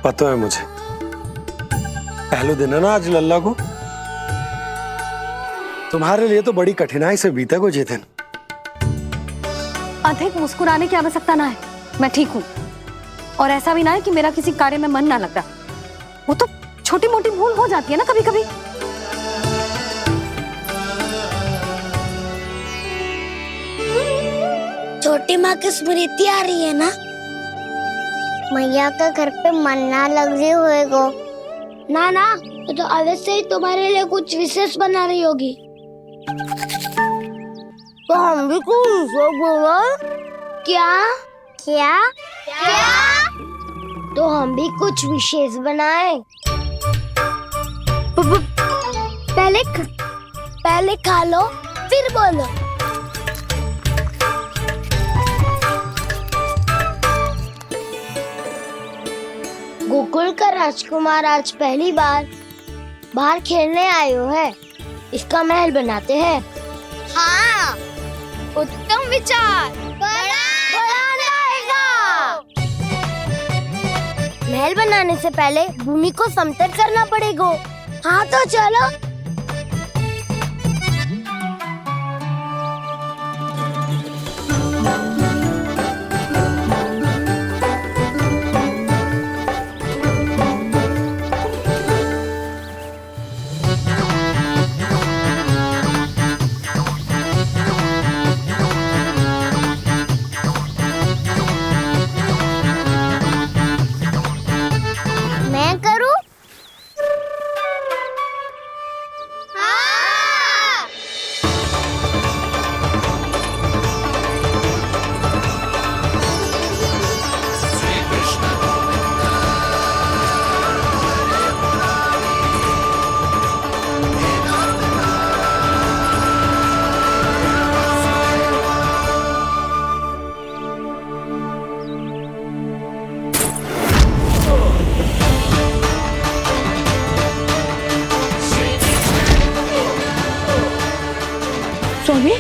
पता है मुझे, पहले दिन है ना आज लल्ला को। तुम्हारे लिए तो बड़ी कठिनाई से बीता को जितिन। अधिक मुस्कुराने की आवश्यकता ना है, मैं ठीक हूँ। और ऐसा भी ना है कि मेरा किसी कार्य में मन ना लगता। वो तो छोटी मोटी भूल हो जाती है ना कभी कभी। छोटी माँ की स्मृति आ रही है ना? मैया का घर पे मन ना लग रही होएगो। ना ना, तो अवश्य ही तुम्हारे लिए कुछ विशेष बना रही होगी। तो हम भी कुछ बोला। क्या क्या क्या? तो हम भी कुछ विशेष बनाए। पहले खा लो फिर बोलो। गोकुल का राजकुमार आज पहली बार बाहर खेलने आयो है। इसका महल बनाते हैं। हाँ, उत्तम विचार। बनाना आएगा। महल बनाने से पहले भूमि को समतल करना पड़ेगा। हाँ तो चलो। मैं करूं? हाँ। स्वामी,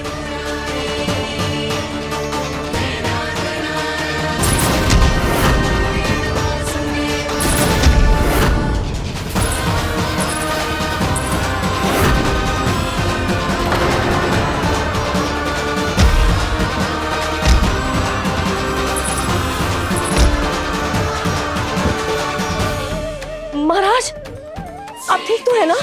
महाराज आप ठीक तो है ना?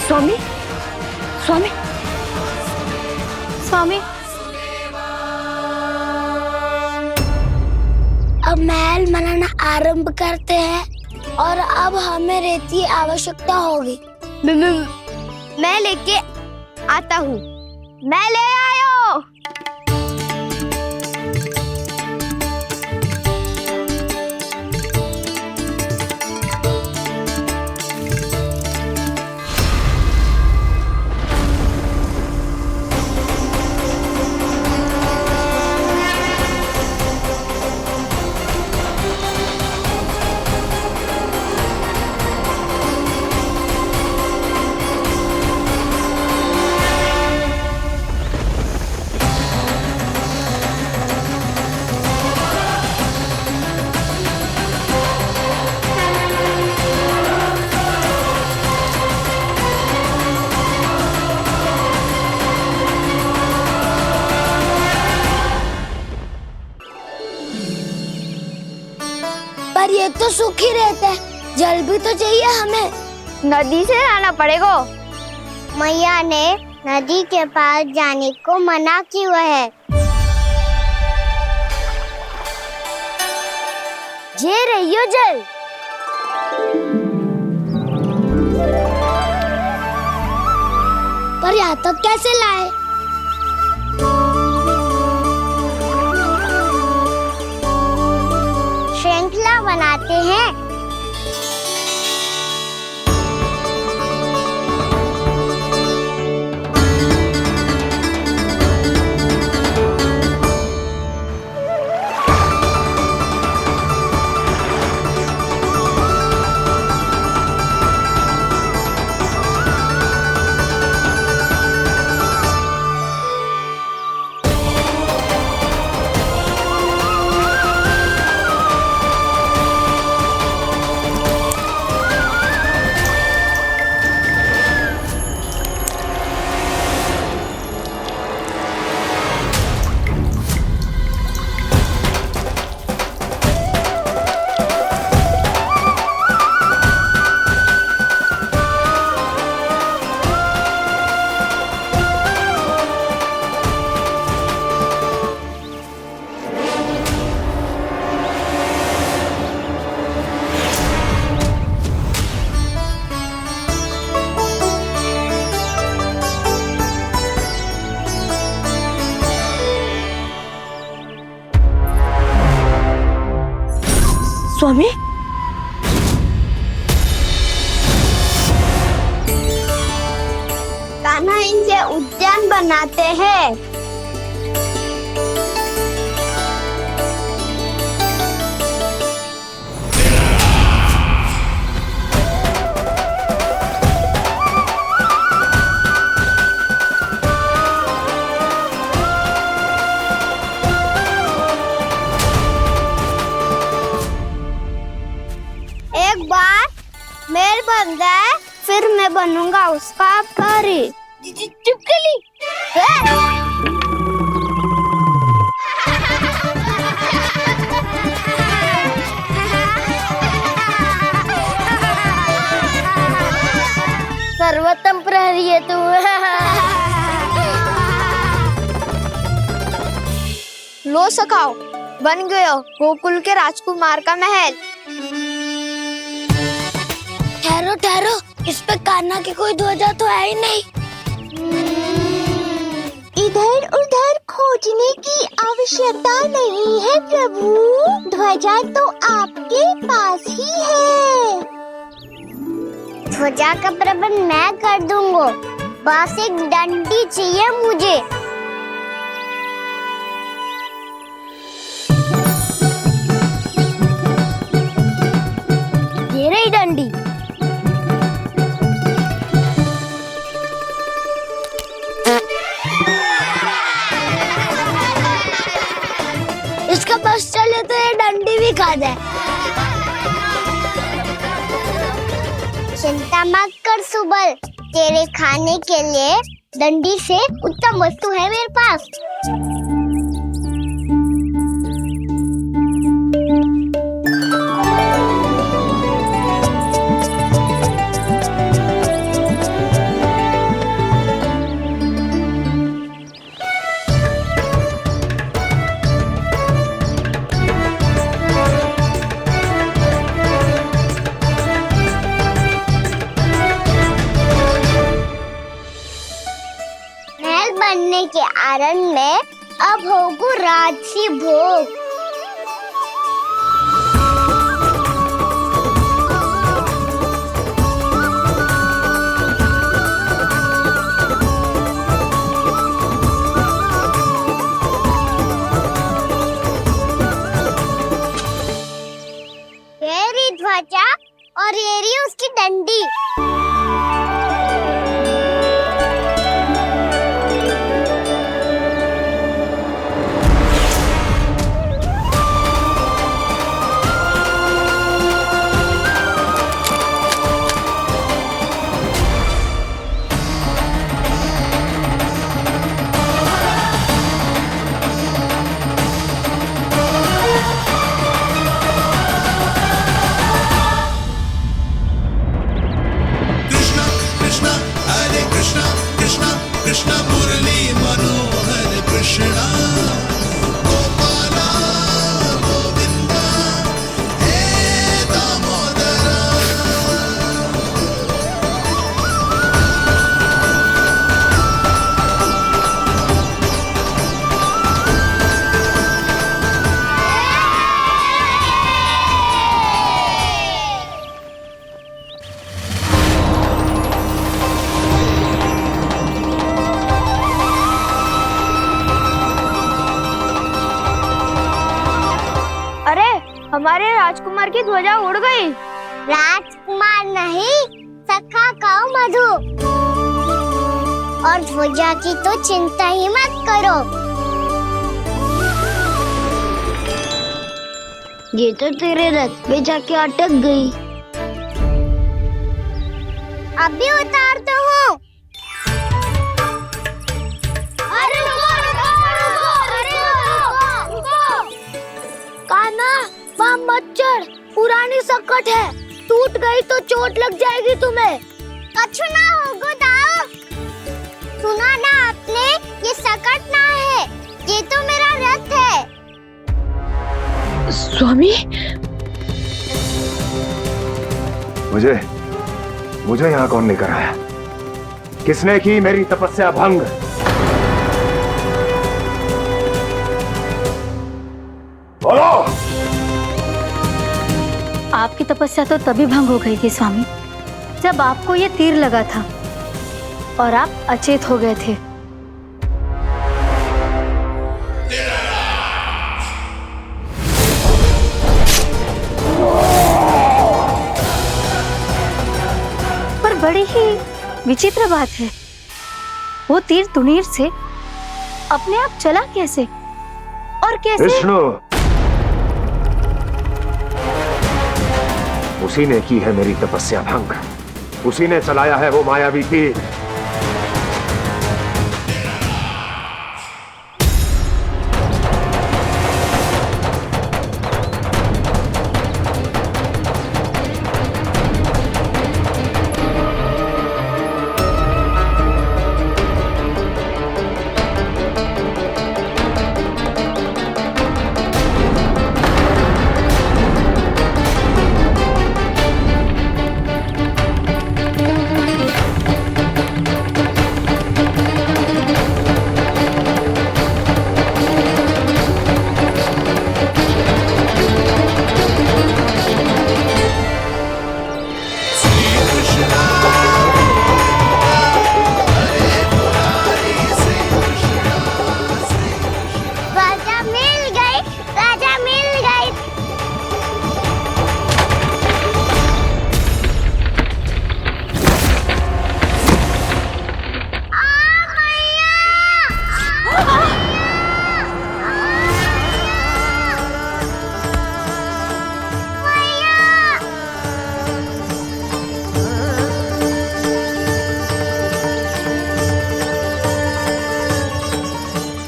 स्वामी, स्वामी, स्वामी, अब महल बनाना आरंभ करते हैं और अब हमें रेत की आवश्यकता होगी। मैं लेके आता हूँ। मैं ले आयो। पर ये तो सूखी रहता है, जल भी तो चाहिए हमें। नदी से लाना पड़ेगा। मैया ने नदी के पास जाने को मना किया है। ये रहियो जल। पर यहाँ तक कैसे लाए? श्रृंखला बनाते हैं। स्वामी, कान्हा इनसे उद्यान बनाते हैं। एक बार मेल बन जाए फिर मैं बनूंगा उसका परी। चुपकली। सर्वोत्तम प्रहरी है तू। लो सखाओ, बन गयो गोकुल के राजकुमार का महल। ठहरो ठहरो, इस पे कान्हा की कोई ध्वजा तो है ही नहीं। इधर उधर खोजने की आवश्यकता नहीं है प्रभु, ध्वजा तो आपके पास ही है। ध्वजा का प्रबंध मैं कर दूंगा, बस एक डंडी चाहिए मुझे। ये रही डंडी। इसका बस चले तो ये डंडी भी खा दे। चिंता मत कर सुबल, तेरे खाने के लिए डंडी से उत्तम वस्तु है मेरे पास। बनने के आरण में अब होगू राजसी भोग। ये रही ध्वजा और ये रही उसकी डंडी। कृष्ण मुरली मनोहर कृष्णा गोपाला गोविंदा हे दामोदरा। हमारे राजकुमार की ध्वजा उड़ गई। राजकुमार नहीं, सखा कहो मधु। और ध्वजा की तो चिंता ही मत करो, ये तो तेरे रथ पे जाके अटक गई। अभी उतारता हूँ। अरे कान्हा, वहाँ मत चढ़, पुरानी सकट है, टूट गई तो चोट लग जाएगी तुम्हें। कछु ना होगा दाऊ। सुना ना आपने, ये सकट ना है, ये तो मेरा रथ है। स्वामी, मुझे यहाँ कौन लेकर आया? किसने की मेरी तपस्या भंग? बोलो। आपकी तपस्या तो तभी भंग हो गई थी स्वामी, जब आपको ये तीर लगा था और आप अचेत हो गए थे। पर बड़ी ही विचित्र बात है, वो तीर तुनीर से अपने आप चला कैसे और कैसे? विष्णु, उसी ने की है मेरी तपस्या भंग, उसी ने चलाया है वो मायावी तीर।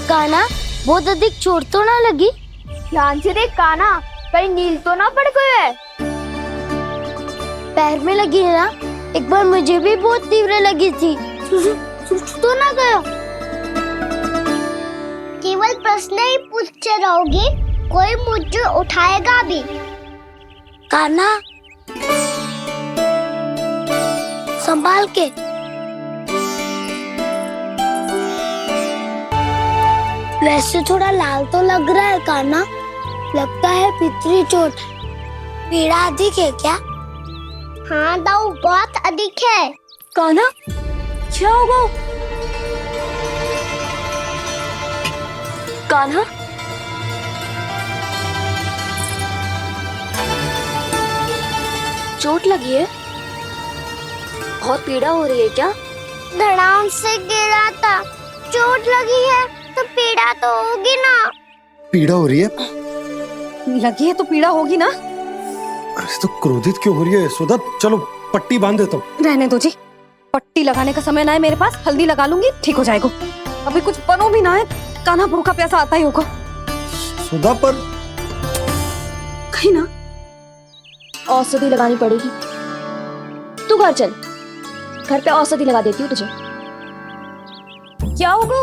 काना, बहुत अधिक चोट तो ना लगी? ध्यान से देख काना, कहीं नील तो ना पड़ गए है? पैर में लगी है ना? एक बार मुझे भी बहुत तीव्र लगी थी। सूझ तो ना गया? केवल प्रश्न ही पूछते रहोगे, कोई मुझे उठाएगा भी? काना, संभाल के। वैसे थोड़ा लाल तो लग रहा है काना, लगता है पितरी चोट। पीड़ा अधिक है क्या? हाँ दाऊ, बहुत अधिक है। काना, क्या होगा? कान्हा, चोट लगी है? बहुत पीड़ा हो रही है क्या? धड़ाम से गिरा था, चोट लगी है तो पीड़ा तो होगी ना। पीड़ा हो रही है? लगी है तो पीड़ा होगी ना। अरे तो क्रोधित क्यों हो रही है यशोदा? चलो पट्टी बांध देता हूँ। रहने दो जी, पट्टी लगाने का समय ना है मेरे पास, हल्दी लगा लूंगी, ठीक हो जाएगा। अभी कुछ बनो भी ना है, कान्हा भूखा प्यासा आता ही होगा। सुधा पर कहीं ना औषधि लगानी पड़ेगी। तू घर चल, घर पे औषधि लगा देती हूँ तुझे। क्या होगा?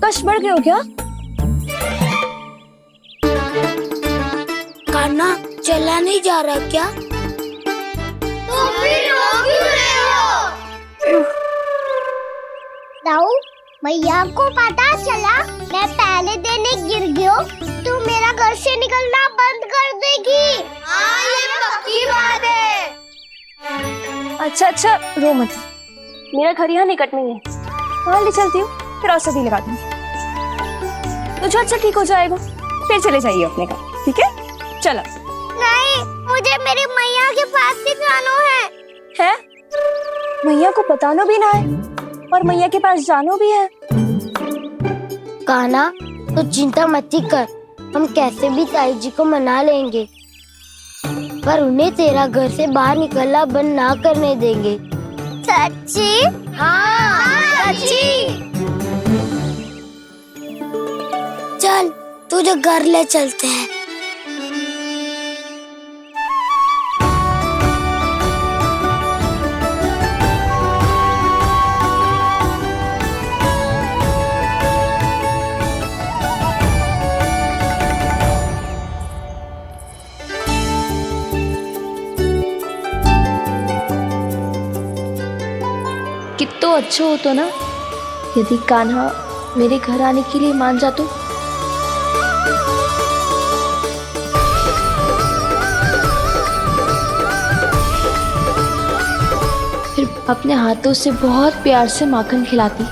कष्ट बढ़ गए हो क्या? कान्हा चला नहीं जा रहा क्या? तो फिर रो क्यों रहे हो? दाऊ, मैया को पता चला मैं पहले दिन ही गिर गया तो मेरा घर से निकलना बंद कर देगी। हाँ, ये पक्की बात है। अच्छा, रो मत, मेरा घर यहाँ निकट में है। हाँ, ले चलती हूँ, फिर औषधि लगा दूंगी। तो झट से ठीक हो जाएगा, फिर चले जाइए अपने घर, ठीक है? चलो। नहीं, मुझे मेरी मैया के पास ही जाना है। मैया को बताना भी ना है और मैया के पास जाना भी है। कान्हा, तो चिंता मत कर, हम कैसे भी ताई जी को मना लेंगे, पर उन्हें तेरा घर से बाहर निकलना बंद ना करने देंगे। सच्ची? हाँ, सच्ची। चल, तुझे घर ले चलते हैं। कितना अच्छा होता ना यदि कान्हा मेरे घर आने के लिए मान जातो। अपने हाथों से बहुत प्यार से माखन खिलाती।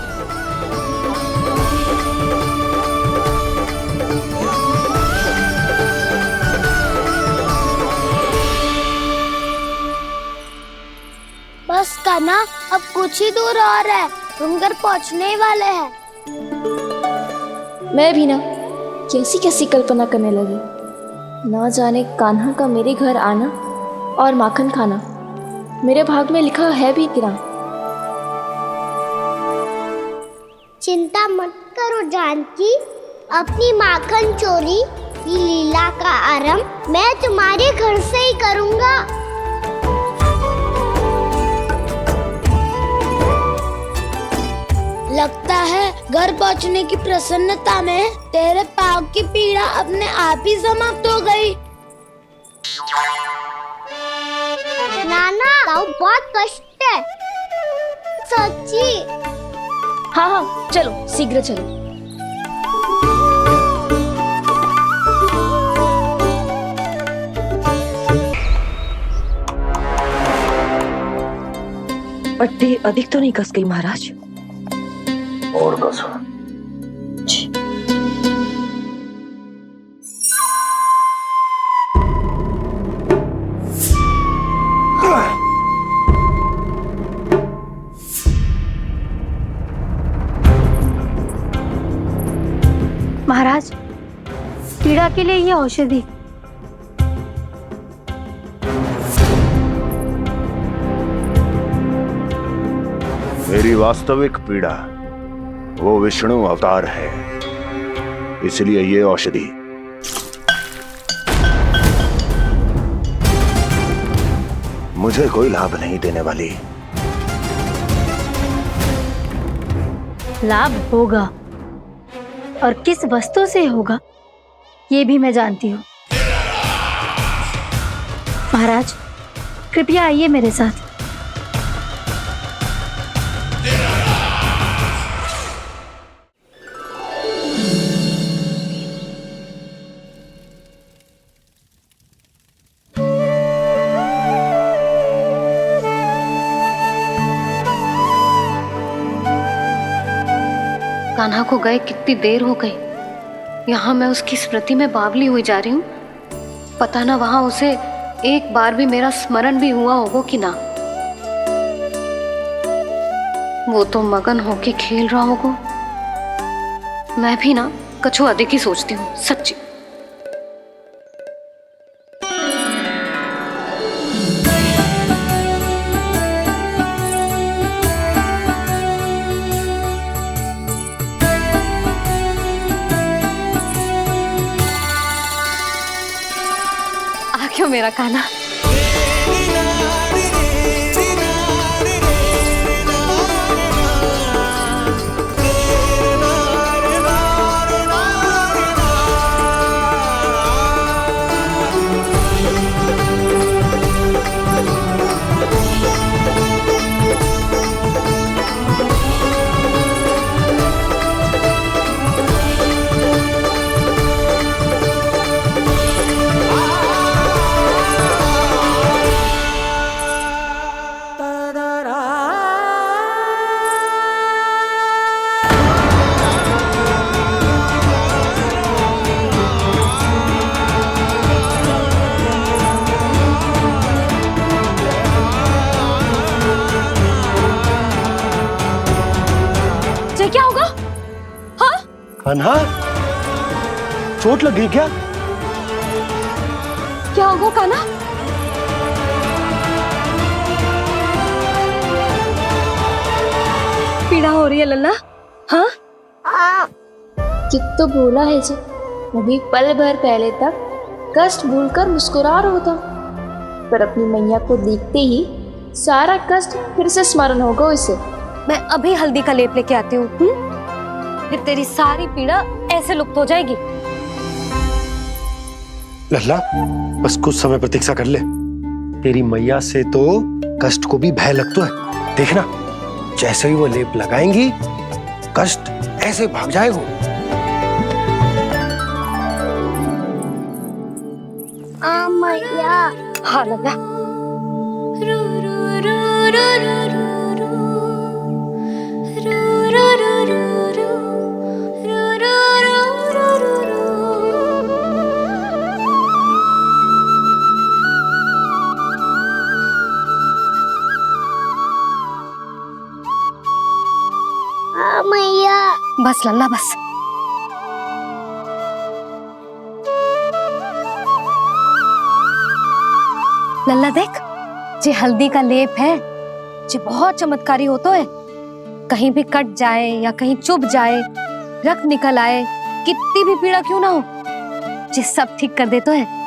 बस कान्हा, अब कुछ ही दूर और है, तुम घर पहुंचने ही वाले हैं। मैं भी ना कैसी कैसी कल्पना करने लगी। ना जाने कान्हा का मेरे घर आना और माखन खाना मेरे भाग में लिखा है भी कि ना। चिंता मत करो जानकी, अपनी माखन चोरी की लीला का आरंभ मैं तुम्हारे घर से ही करूंगा। लगता है घर पहुंचने की प्रसन्नता में तेरे पाँव की पीड़ा अपने आप ही समाप्त हो गई। नाना, पाँव बहुत कष्ट है सच्ची। हाँ हाँ चलो शीघ्र चलो। पट्टी अधिक तो नहीं कस गई महाराज? और कसो। महाराज, पीड़ा के लिए ये औषधि। मेरी वास्तविक पीड़ा वो विष्णु अवतार है, इसलिए ये औषधि। मुझे कोई लाभ नहीं देने वाली। लाभ होगा, और किस वस्तु से होगा ये भी मैं जानती हूँ। महाराज, कृपया आइए मेरे साथ। कान्हा को गए कितनी देर हो गई। यहाँ मैं उसकी स्मृति में बावली हुई जा रही हूँ। पता ना वहां उसे एक बार भी मेरा स्मरण भी हुआ होगा कि ना। वो तो मगन होके खेल रहा होगा। मैं भी ना कछु अधिक ही सोचती हूँ सच्ची। क्यों मेरा कान्हा? क्या होगा? हाँ? कान्हा, चोट लग गई क्या? क्या होगा कान्हा? पीड़ा हो रही है लल्ला? हाँ? कित तो भूला है जी, अभी पल भर पहले तक कष्ट भूलकर मुस्कुरा रहा था, पर अपनी मैया को देखते ही सारा कष्ट फिर से स्मरण होगा उसे। मैं अभी हल्दी का लेप लेके आती हूँ, फिर तेरी सारी पीड़ा ऐसे लुप्त हो जाएगी। लल्ला, बस कुछ समय प्रतीक्षा कर ले। तेरी मैया से तो कष्ट को भी भय लगता है। देखना, जैसे ही वो लेप लगाएंगी, कष्ट ऐसे भाग जाएगा। मैया। हाँ लल्ला। बस लल्ला बस। लल्ला देख, जे हल्दी का लेप है जे बहुत चमत्कारी होतो है। कहीं भी कट जाए या कहीं चुभ जाए, रक्त निकल आए, कितनी भी पीड़ा क्यों ना हो, जे सब ठीक कर देतो है।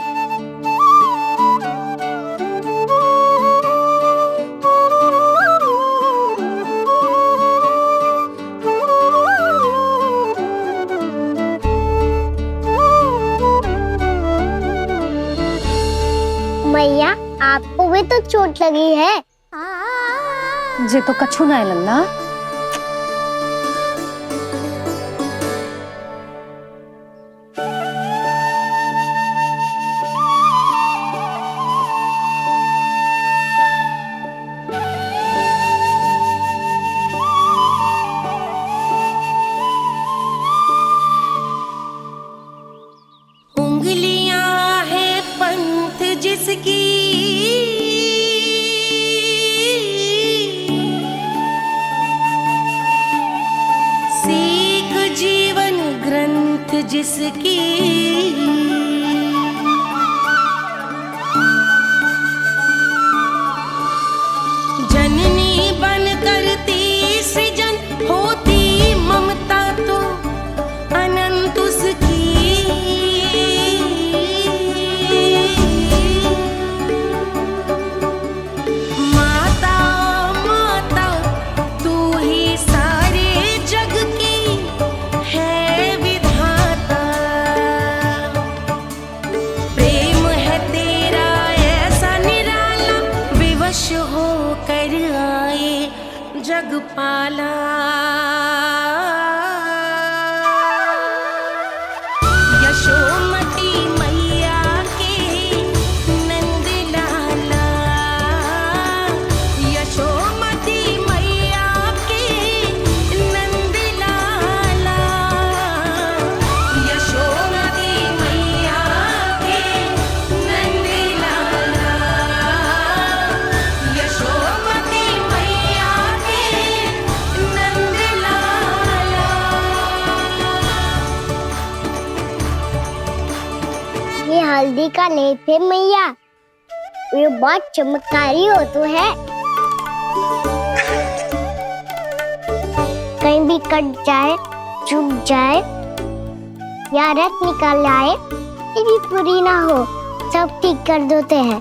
मैया आपको भी तो चोट लगी है। जे तो कछु ना है लल्ला। उंगलियां है पंथ जिसकी, सीख जीवन ग्रंथ जिसकी, जननी बन करती सृजन होती ममता तो अनंत उसकी। माता माता तू ही सारे जग की है विधाता, प्रेम है तेरा ऐसा निराला, विवश हो कर आए जग पाला। यशोमती मैया के नंद लाला, यशोमती मैया के नंद लाला, यशोमती मैया के नंद लाला, यशोमती मैया के नंद लाला। ये हल्दी का लेप है मैया, ये बहुत चमत्कारी हो तो है। कहीं भी कट जाए, चुभ जाए या रक्त निकल आए, ये भी पूरी ना हो, सब ठीक कर देते हैं।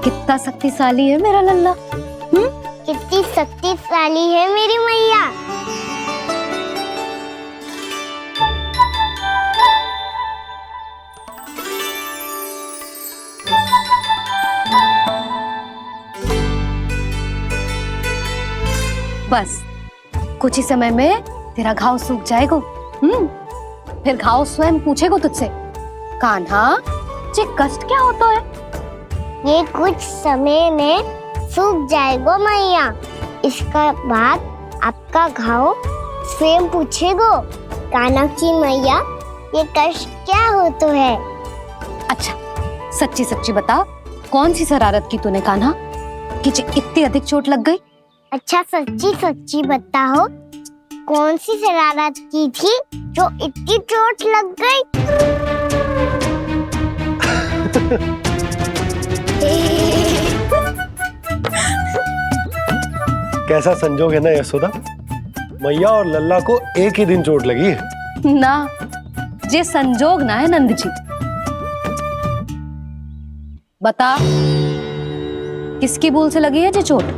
कितना शक्तिशाली है मेरा लल्ला। कितनी शक्तिशाली है मेरी मैया। बस कुछ ही समय में तेरा घाव सूख जाएगा। फिर घाव स्वयं पूछेगा तुझसे, कान्हा जे कष्ट क्या होता है? ये कुछ समय में सूख जाएगा मैया। इसका बाद आपका घाव स्वयं पूछेगा, कान्हा की मैया ये कष्ट क्या होता है? अच्छा सच्ची सच्ची बता, कौन सी शरारत की तूने कान्हा कि इतनी अधिक चोट लग गई? अच्छा सच्ची सच्ची बताओ, कौन सी शरारत की थी जो इतनी चोट लग गई? कैसा संजोग है ना यशोदा, मैया और लल्ला को एक ही दिन चोट लगी है। ना, जे संजोग ना है नंद जी। बता, किसकी भूल से लगी है जे चोट?